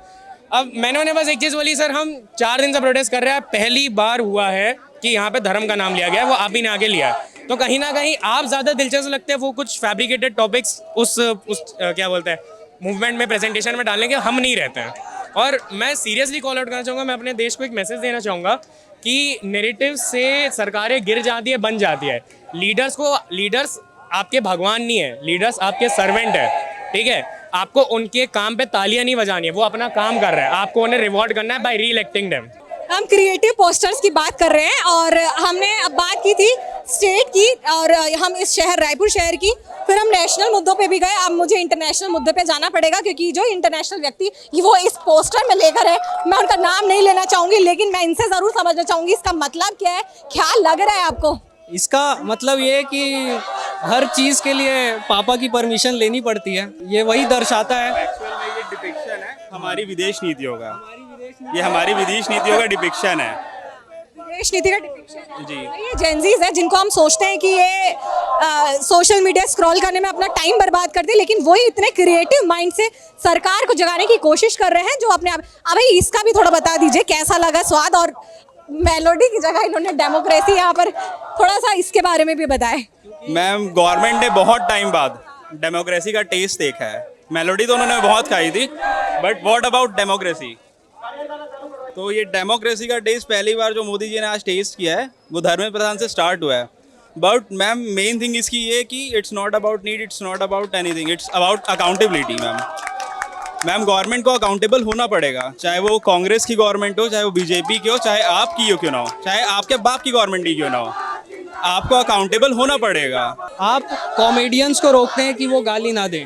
अब मैंने उन्हें बस एक चीज़ बोली, सर हम 4 दिन से प्रोटेस्ट कर रहे हैं, पहली बार हुआ है कि यहाँ पे धर्म का नाम लिया गया है, वो आप ही ने आगे लिया है। तो कहीं ना कहीं आप ज़्यादा दिलचस्प लगते हैं वो कुछ फैब्रिकेटेड टॉपिक्स उस क्या बोलते हैं मूवमेंट में, प्रेजेंटेशन में डालने के हम नहीं रहते हैं। और मैं सीरियसली कॉल आउट करना चाहूँगा, मैं अपने देश को एक मैसेज देना चाहूँगा कि नैरेटिव से सरकारें गिर जाती है, बन जाती है। लीडर्स आपके भगवान नहीं है, लीडर्स आपके सर्वेंट है, ठीक है। आपको उनके काम पे तालियां नहीं बजानी है, वो अपना काम कर रहे हैं, आपको उन्हें रिवॉर्ड करना है बाय री इलेक्टिंग देम। हम क्रिएटिव पोस्टर्स की बात कर रहे हैं और हमने अब बात की थी स्टेट की और हम इस शहर रायपुर शहर की, फिर हम नेशनल मुद्दों पे भी गए। अब मुझे इंटरनेशनल मुद्दे पे जाना पड़ेगा क्योंकि जो इंटरनेशनल व्यक्ति वो इस पोस्टर में लेकर है, मैं उनका नाम नहीं लेना चाहूँगी, लेकिन मैं इनसे ज़रूर समझना चाहूँगी इसका मतलब क्या है, क्या लग रहा है आपको? इसका मतलब ये है कि हर चीज़ के लिए पापा की परमिशन लेनी पड़ती है, ये वही दर्शाता है। एक्चुअल में ये डिपिक्शन है हमारी विदेश नीतियों का, ये हमारी विदेश नीतियों का डिपिक्शन है, विदेश नीति का डिपिक्शन जी। ये जेनजीज है जिनको हम सोचते हैं कि ये सोशल मीडिया स्क्रॉल करने में अपना टाइम बर्बाद करते हैं, लेकिन वही इतने क्रिएटिव माइंड से सरकार को जगाने की कोशिश कर रहे हैं जो अपने आप। भाई इसका भी थोड़ा बता दीजिए कैसा लगा स्वाद, और मेलोडी की जगह इन्होंने डेमोक्रेसी यहाँ पर, थोड़ा सा इसके बारे में भी बताएं। मैम गवर्नमेंट ने बहुत टाइम बाद डेमोक्रेसी का टेस्ट देखा है, मेलोडी तो उन्होंने बहुत खाई थी, बट व्हाट अबाउट डेमोक्रेसी। तो ये डेमोक्रेसी का टेस्ट पहली बार जो मोदी जी ने आज टेस्ट किया है वो धर्मेंद्र प्रधान से स्टार्ट हुआ है। बट मैम मेन थिंग इसकी ये कि it's not about need, it's not about anything, it's about accountability. Ma'am government को अकाउंटेबल होना पड़ेगा, चाहे वो कांग्रेस की गवर्नमेंट हो, चाहे वो बीजेपी की हो, चाहे आपकी हो क्यों ना हो, चाहे आपके बाप की गवर्नमेंट ही क्यों ना हो, आपको अकाउंटेबल होना पड़ेगा। आप कॉमेडियंस को रोकते हैं कि वो गाली ना दें,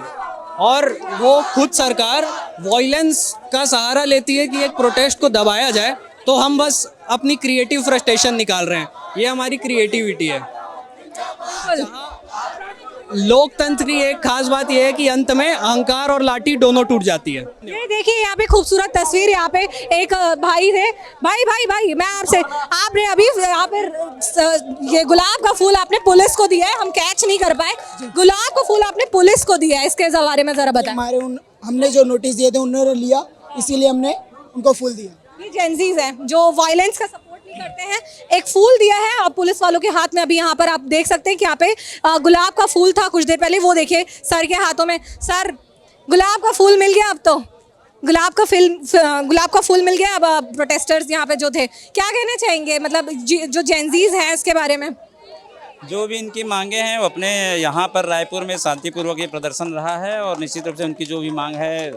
और वो खुद सरकार वॉयलेंस का सहारा लेती है कि एक प्रोटेस्ट को दबाया जाए, तो हम बस अपनी क्रिएटिव फ्रस्ट्रेशन निकाल रहे हैं, ये हमारी क्रिएटिविटी है। लोकतंत्र की एक खास बात यह है कि अंत में अहंकार और लाठी दोनों टूट जाती है। ये देखिए यहाँ पे खूबसूरत तस्वीर, यहाँ पे एक भाई थे, भाई मैं आपसे, आपने अभी यहाँ पे ये गुलाब का फूल आपने पुलिस को दिया है, हम कैच नहीं कर पाए, गुलाब का फूल आपने पुलिस को दिया है, इसके बारे में जरा बताएं। हमने जो नोटिस दिए थे उन्होंने लिया, इसीलिए हमने उनको फूल दिया। ये जेनजीज हैं जो वायलेंस का सपोर्ट नहीं करते हैं, एक फूल दिया है और पुलिस वालों के हाथ में। अभी यहाँ पर आप देख सकते हैं कि यहाँ पे गुलाब का फूल था कुछ देर पहले, वो देखिए सर के हाथों में। सर गुलाब का फूल मिल गया, अब तो गुलाब का फूल मिल गया। अब प्रोटेस्टर्स यहाँ पे जो थे, क्या कहना चाहेंगे, मतलब जो जेनजीज हैं उसके बारे में? जो भी इनकी मांगे हैं वो अपने यहाँ पर रायपुर में शांतिपूर्वक ये प्रदर्शन रहा है, और निश्चित रूप से उनकी जो भी मांग है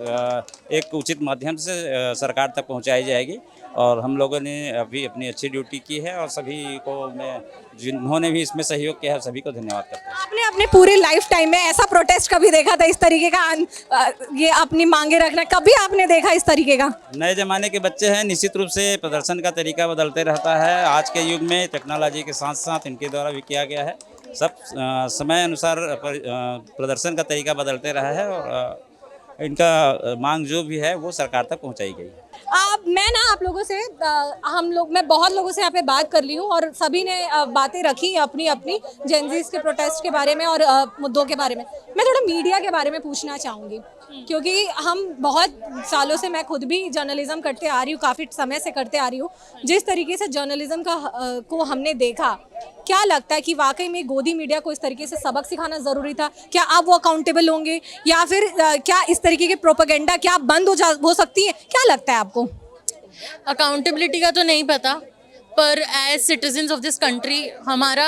एक उचित माध्यम से सरकार तक पहुँचाई जाएगी। और हम लोगों ने अभी अपनी अच्छी ड्यूटी की है, और सभी को मैं जिन्होंने भी इसमें सहयोग किया है सभी को धन्यवाद करता हूँ। आपने अपने पूरे लाइफ टाइम में ऐसा प्रोटेस्ट कभी देखा था इस तरीके का, ये अपनी मांगे रखना, कभी आपने देखा इस तरीके का? नए ज़माने के बच्चे हैं, निश्चित रूप से प्रदर्शन का तरीका बदलते रहता है। आज के युग में टेक्नोलॉजी के साथ साथ इनके द्वारा भी किया गया है, सब समय अनुसार प्रदर्शन का तरीका बदलते रहा है, और इनका मांग जो भी है वो सरकार तक पहुंचाई गई। मैं ना आप लोगों से मैं बहुत लोगों से यहाँ पे बात कर ली हूँ और सभी ने बातें रखी अपनी अपनी जेनजीज के प्रोटेस्ट के बारे में और मुद्दों के बारे में। मैं थोड़ा मीडिया के बारे में पूछना चाहूँगी, क्योंकि हम बहुत सालों से, मैं खुद भी जर्नलिज्म करते आ रही हूँ, काफ़ी समय से करते आ रही हूँ। जिस तरीके से जर्नलिज्म को हमने देखा, क्या लगता है कि वाकई में गोदी मीडिया को इस तरीके से सबक सिखाना ज़रूरी था? क्या अब वो अकाउंटेबल होंगे, या फिर क्या इस तरीके के प्रोपेगेंडा क्या बंद हो सकती है? क्या लगता है आपको? अकाउंटेबिलिटी का तो नहीं पता, पर as citizens of this country हमारा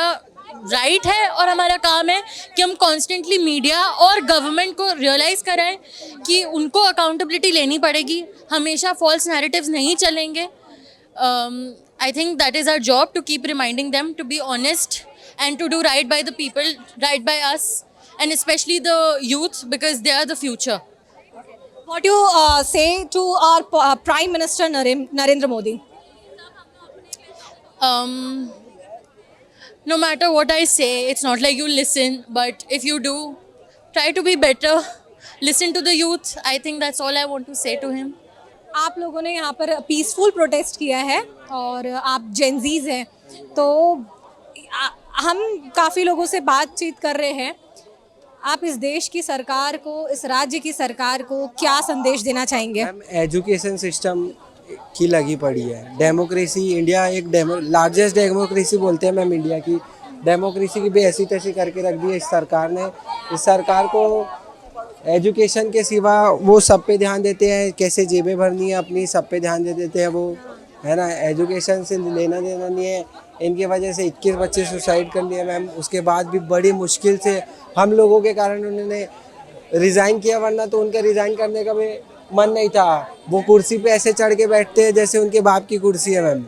राइट है और हमारा काम है कि हम कॉन्स्टेंटली मीडिया और गवर्नमेंट को रियलाइज़ कराएं कि उनको अकाउंटेबिलिटी लेनी पड़ेगी, हमेशा फॉल्स नैरेटिव्स नहीं चलेंगे। I think that is our job, to keep reminding them to be honest and to do right by the people, right by us, and especially the youth, because they are the future. What do you say to our Prime Minister Narendra Modi? No matter what I say, it's not like you listen, but if you do, try to be better, listen to the youth. I think that's all I want to say to him. आप लोगों ने यहाँ पर peaceful protest किया है और आप Gen Zs हैं, तो हम काफ़ी लोगों से बातचीत कर रहे हैं। आप इस देश की सरकार को, इस राज्य की सरकार को क्या संदेश देना चाहेंगे? एजुकेशन सिस्टम की लगी पड़ी है, डेमोक्रेसी, इंडिया एक लार्जेस्ट डेमोक्रेसी बोलते हैं मैम इंडिया की, डेमोक्रेसी की भी ऐसी तैसी करके रख दी है इस सरकार ने। इस सरकार को एजुकेशन के सिवा वो सब पे ध्यान देते हैं, कैसे जेबें भरनी है अपनी, सब पे ध्यान दे देते हैं वो, है ना। एजुकेशन से लेना देना नहीं है। इनकी वजह से 21 बच्चे सुसाइड कर लिए मैम, उसके बाद भी बड़ी मुश्किल से हम लोगों के कारण उन्होंने रिज़ाइन किया, वरना तो उनका रिज़ाइन करने का भी मन नहीं था। वो कुर्सी पे ऐसे चढ़ के बैठते हैं जैसे उनके बाप की कुर्सी है मैम।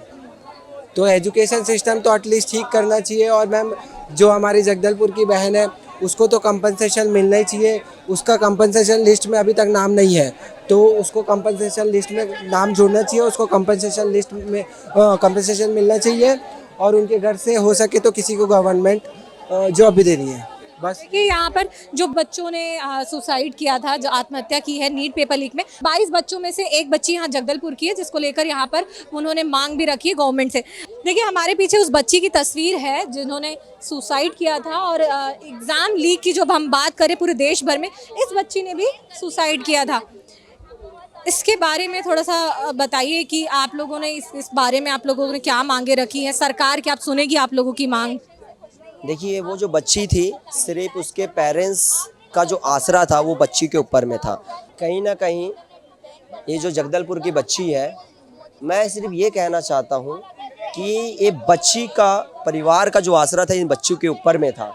तो एजुकेशन सिस्टम तो एटलीस्ट ठीक करना चाहिए। और मैम जो हमारी जगदलपुर की बहन है उसको तो कंपनसेशन मिलना ही चाहिए। उसका कंपनसेशन लिस्ट में अभी तक नाम नहीं है, तो उसको कंपनसेशन लिस्ट में नाम जोड़ना चाहिए। उसको कंपनसेशन लिस्ट में कंपनसेशन मिलना चाहिए। और उनके घर से हो सके तो किसी को गवर्नमेंट जॉब भी देनी है बस। देखिए यहाँ पर जो बच्चों ने सुसाइड किया था, जो आत्महत्या की है नीट पेपर लीक में, 22 बच्चों में से एक बच्ची यहाँ जगदलपुर की है, जिसको लेकर यहाँ पर उन्होंने मांग भी रखी है गवर्नमेंट से। देखिए हमारे पीछे उस बच्ची की तस्वीर है जिन्होंने सुसाइड किया था। और एग्ज़ाम लीक की जब हम बात करें पूरे देश भर में, इस बच्ची ने भी सुसाइड किया था। इसके बारे में थोड़ा सा बताइए कि आप लोगों ने इस बारे में आप लोगों ने क्या मांगे रखी हैं, सरकार क्या आप सुनेगी आप लोगों की मांग? देखिए वो जो बच्ची थी, सिर्फ उसके पेरेंट्स का जो आसरा था वो बच्ची के ऊपर में था। कहीं ना कहीं ये जो जगदलपुर की बच्ची है, मैं सिर्फ ये कहना चाहता हूँ कि ये बच्ची का परिवार का जो आसरा था इन बच्चों के ऊपर में था।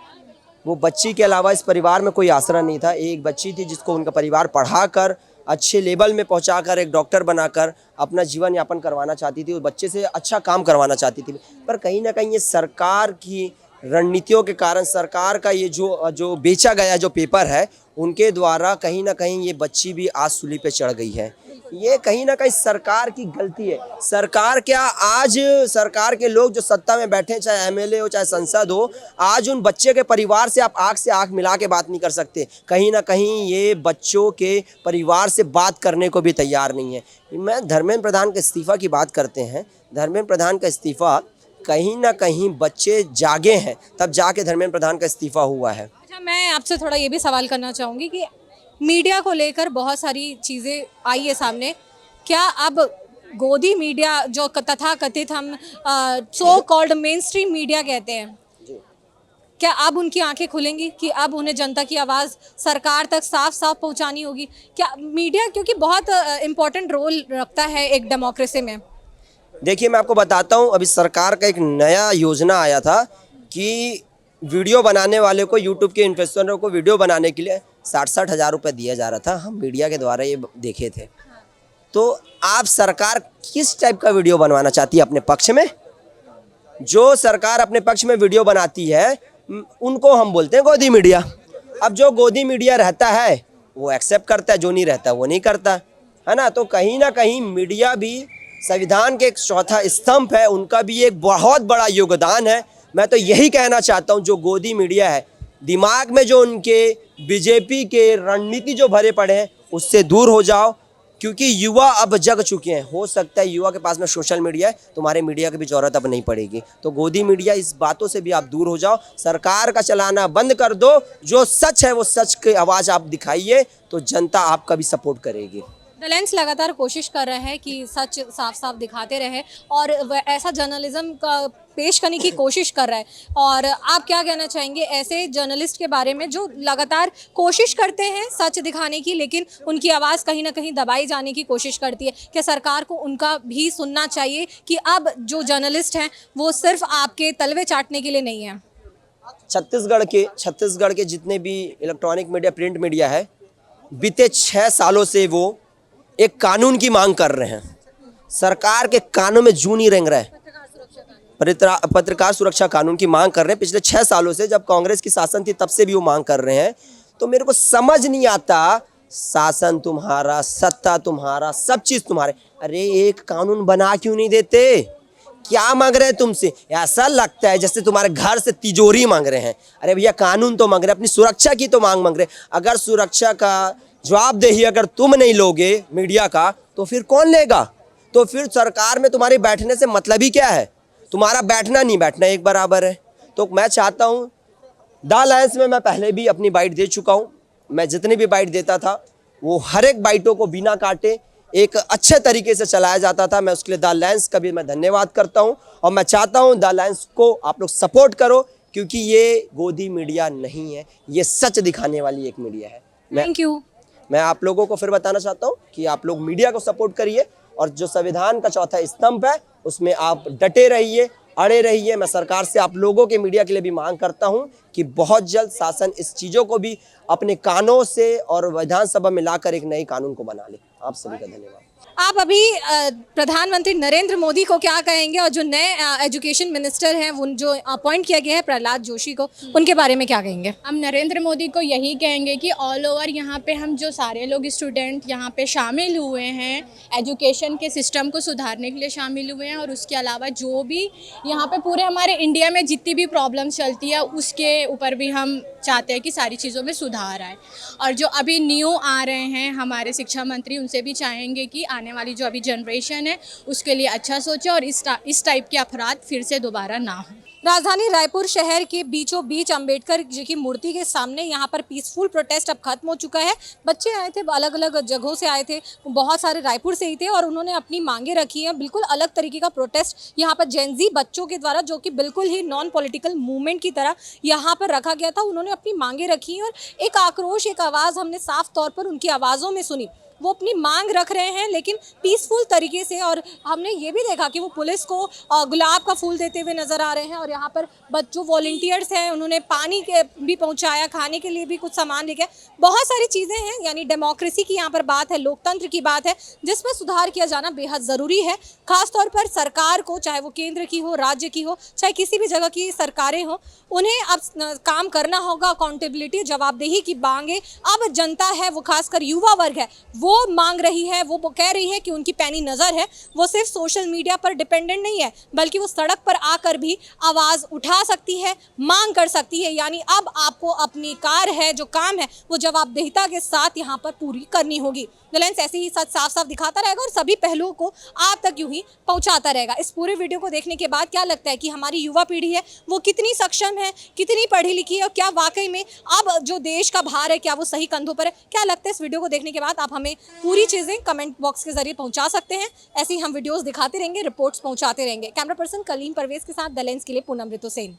वो बच्ची के अलावा इस परिवार में कोई आसरा नहीं था। एक बच्ची थी जिसको उनका परिवार पढ़ाकर अच्छे लेवल में पहुंचाकर एक डॉक्टर बनाकर अपना जीवन यापन करवाना चाहती थी। उस बच्चे से अच्छा काम करवाना चाहती थी, पर कहीं ना कहीं ये सरकार की रणनीतियों के कारण, सरकार का ये जो बेचा गया जो पेपर है, उनके द्वारा कहीं ना कहीं ये बच्ची भी आज सूली पे चढ़ गई है। ये कहीं ना कहीं सरकार की गलती है। सरकार क्या, आज सरकार के लोग जो सत्ता में बैठे, चाहे एमएलए हो चाहे संसद हो, आज उन बच्चे के परिवार से आप आँख से आँख मिला के बात नहीं कर सकते। कहीं ना कहीं ये बच्चों के परिवार से बात करने को भी तैयार नहीं है। मैं धर्मेंद्र प्रधान के इस्तीफ़ा की बात करते हैं। धर्मेंद्र प्रधान का इस्तीफ़ा, कहीं ना कहीं बच्चे जागे हैं तब जाके धर्मेंद्र प्रधान का इस्तीफ़ा हुआ है। अच्छा, मैं आपसे थोड़ा ये भी सवाल करना चाहूँगी कि मीडिया को लेकर बहुत सारी चीज़ें आई है सामने। क्या अब गोदी मीडिया जो तथाकथित हम so called main stream media कहते हैं, क्या अब उनकी आंखें खुलेंगी कि अब उन्हें जनता की आवाज़ सरकार तक साफ साफ पहुंचानी होगी? क्या मीडिया, क्योंकि बहुत इम्पोर्टेंट रोल रखता है एक डेमोक्रेसी में। देखिए मैं आपको बताता हूँ, अभी सरकार का एक नया योजना आया था कि वीडियो बनाने वाले को, यूट्यूब के इन्फ्लुएंसरों को वीडियो बनाने के लिए 60-60 हज़ार रुपये दिया जा रहा था। हम मीडिया के द्वारा ये देखे थे। तो आप सरकार किस टाइप का वीडियो बनवाना चाहती है अपने पक्ष में? जो सरकार अपने पक्ष में वीडियो बनाती है उनको हम बोलते हैं गोदी मीडिया। अब जो गोदी मीडिया रहता है वो एक्सेप्ट करता है, जो नहीं रहता वो नहीं करता है ना। तो कहीं ना कहीं मीडिया भी संविधान के एक चौथा स्तंभ है, उनका भी एक बहुत बड़ा योगदान है। मैं तो यही कहना चाहता हूं, जो गोदी मीडिया है, दिमाग में जो उनके बीजेपी के रणनीति जो भरे पड़े हैं उससे दूर हो जाओ, क्योंकि युवा अब जग चुके हैं। हो सकता है युवा के पास में सोशल मीडिया है, तुम्हारे मीडिया की भी जरूरत अब नहीं पड़ेगी। तो गोदी मीडिया, इस बातों से भी आप दूर हो जाओ, सरकार का चलाना बंद कर दो। जो सच है वो सच की आवाज़ आप दिखाइए, तो जनता आपका भी सपोर्ट करेगी। द लेंस लगातार कोशिश कर रहा है कि सच साफ साफ दिखाते रहे और ऐसा जर्नलिज्म का पेश करने की कोशिश कर रहा है। और आप क्या कहना चाहेंगे ऐसे जर्नलिस्ट के बारे में जो लगातार कोशिश करते हैं सच दिखाने की, लेकिन उनकी आवाज़ कहीं ना कहीं दबाई जाने की कोशिश करती है? क्या सरकार को उनका भी सुनना चाहिए कि अब जो जर्नलिस्ट हैं वो सिर्फ आपके तलवे चाटने के लिए नहीं है? छत्तीसगढ़ के जितने भी इलेक्ट्रॉनिक मीडिया, प्रिंट मीडिया है, बीते 6 सालों से वो एक कानून की मांग कर रहे हैं। सरकार के कानों में जूं नहीं रेंग रहा है। पत्रकार सुरक्षा कानून की मांग कर रहे हैं। पिछले 6 सालों से, जब कांग्रेस की शासन थी तब से भी वो मांग कर रहे हैं। तो मेरे को समझ नहीं आता, शासन तुम्हारा, सत्ता तुम्हारा, सब चीज़ तुम्हारे, अरे एक कानून बना क्यों नहीं देते? क्या मांग रहे हैं तुमसे? ऐसा लगता है जैसे तुम्हारे घर से तिजोरी मांग रहे हैं। अरे भैया कानून तो मांग रहे हैं, अपनी सुरक्षा की तो मांग रहे हैं। अगर सुरक्षा का जवाबदेही अगर तुम नहीं लोगे मीडिया का, तो फिर कौन लेगा? तो फिर सरकार में तुम्हारे बैठने से मतलब ही क्या है? तुम्हारा बैठना नहीं बैठना एक बराबर है। तो मैं चाहता हूँ, द अलायंस में मैं पहले भी अपनी बाइट दे चुका हूँ। मैं जितनी भी बाइट देता था वो हर एक बाइटों को बिना काटे एक अच्छे तरीके से चलाया जाता था। मैं उसके लिए द अलायंस का भी मैं धन्यवाद करता हूँ। और मैं चाहता हूँ द अलायंस को आप लोग सपोर्ट करो, क्योंकि ये गोदी मीडिया नहीं है, ये सच दिखाने वाली एक मीडिया है। Thank you. मैं आप लोगों को फिर बताना चाहता हूँ कि आप लोग मीडिया को सपोर्ट करिए, और जो संविधान का चौथा स्तंभ है उसमें आप डटे रहिए अड़े रहिए। मैं सरकार से, आप लोगों के मीडिया के लिए भी मांग करता हूं कि बहुत जल्द शासन इस चीज़ों को भी अपने कानों से और विधानसभा में लाकर एक नए कानून को बना ले। आप सभी का धन्यवाद। आप अभी प्रधानमंत्री नरेंद्र मोदी को क्या कहेंगे, और जो नए एजुकेशन मिनिस्टर हैं उन जो अपॉइंट किया गया है प्रहलाद जोशी को, उनके बारे में क्या कहेंगे? हम नरेंद्र मोदी को यही कहेंगे कि ऑल ओवर यहाँ पे हम जो सारे लोग स्टूडेंट यहाँ पे शामिल हुए हैं, एजुकेशन के सिस्टम को सुधारने के लिए शामिल हुए हैं, और उसके अलावा जो भी यहाँ पे पूरे हमारे इंडिया में जितनी भी प्रॉब्लम्स चलती है उसके ऊपर भी हम चाहते हैं कि सारी चीज़ों में सुधार आए। और जो अभी न्यू आ रहे हैं हमारे शिक्षा मंत्री, उनसे भी चाहेंगे कि आने वाली जो अभी जनरेशन है उसके लिए अच्छा सोचे और इस टाइप के अपराध फिर से दोबारा ना हो। राजधानी रायपुर शहर के बीचों बीच अंबेडकर जी की मूर्ति के सामने यहाँ पर पीसफुल प्रोटेस्ट अब खत्म हो चुका है। बच्चे आए थे, अलग अलग जगहों से आए थे, बहुत सारे रायपुर से ही थे, और उन्होंने अपनी मांगे रखी हैं। बिल्कुल अलग तरीके का प्रोटेस्ट यहाँ पर जेनजी बच्चों के द्वारा, जो कि बिल्कुल ही नॉन पॉलिटिकल मूवमेंट की तरह यहाँ पर रखा गया था। उन्होंने अपनी मांगे रखी और एक आक्रोश, एक आवाज़ हमने साफ तौर पर उनकी आवाज़ों में सुनी। वो अपनी मांग रख रहे हैं लेकिन पीसफुल तरीके से, और हमने ये भी देखा कि वो पुलिस को गुलाब का फूल देते हुए नज़र आ रहे हैं। और यहाँ पर बच्चों वॉलंटियर्स हैं, उन्होंने पानी के भी पहुँचाया, खाने के लिए भी कुछ सामान लेके, बहुत सारी चीज़ें हैं। यानी डेमोक्रेसी की यहाँ पर बात है, लोकतंत्र की बात है, जिसमें सुधार किया जाना बेहद ज़रूरी है। खासतौर पर सरकार को, चाहे वो केंद्र की हो, राज्य की हो, चाहे किसी भी जगह की सरकारें हों, उन्हें अब काम करना होगा। अकाउंटेबिलिटी, जवाबदेही की मांगे अब जनता है, वो खासकर युवा वर्ग है, वो मांग रही है। वो कह रही है कि उनकी पैनी नज़र है, वो सिर्फ सोशल मीडिया पर डिपेंडेंट नहीं है, बल्कि वो सड़क पर आकर भी आवाज़ उठा सकती है, मांग कर सकती है। यानी अब आपको अपनी कार है, जो काम है, वो जवाबदेहिता के साथ यहाँ पर पूरी करनी होगी। रिलायंस ऐसे ही सच साफ साफ दिखाता रहेगा और सभी पहलुओं को आप तक यूं ही पहुंचाता रहेगा। इस पूरे वीडियो को देखने के बाद क्या लगता है कि हमारी युवा पीढ़ी है वो कितनी सक्षम है, कितनी पढ़ी लिखी है, और क्या वाकई में अब जो देश का भार है क्या वो सही कंधों पर है? क्या लगता है इस वीडियो को देखने के बाद? आप हमें पूरी चीज़ें कमेंट बॉक्स के जरिए पहुँचा सकते हैं। ऐसे ही हम वीडियोज़ दिखाते रहेंगे, रिपोर्ट्स पहुँचाते रहेंगे। कैमरा पर्सन कलीम परवेज के साथ द लेंस के लिए पूनम ऋतु सेन।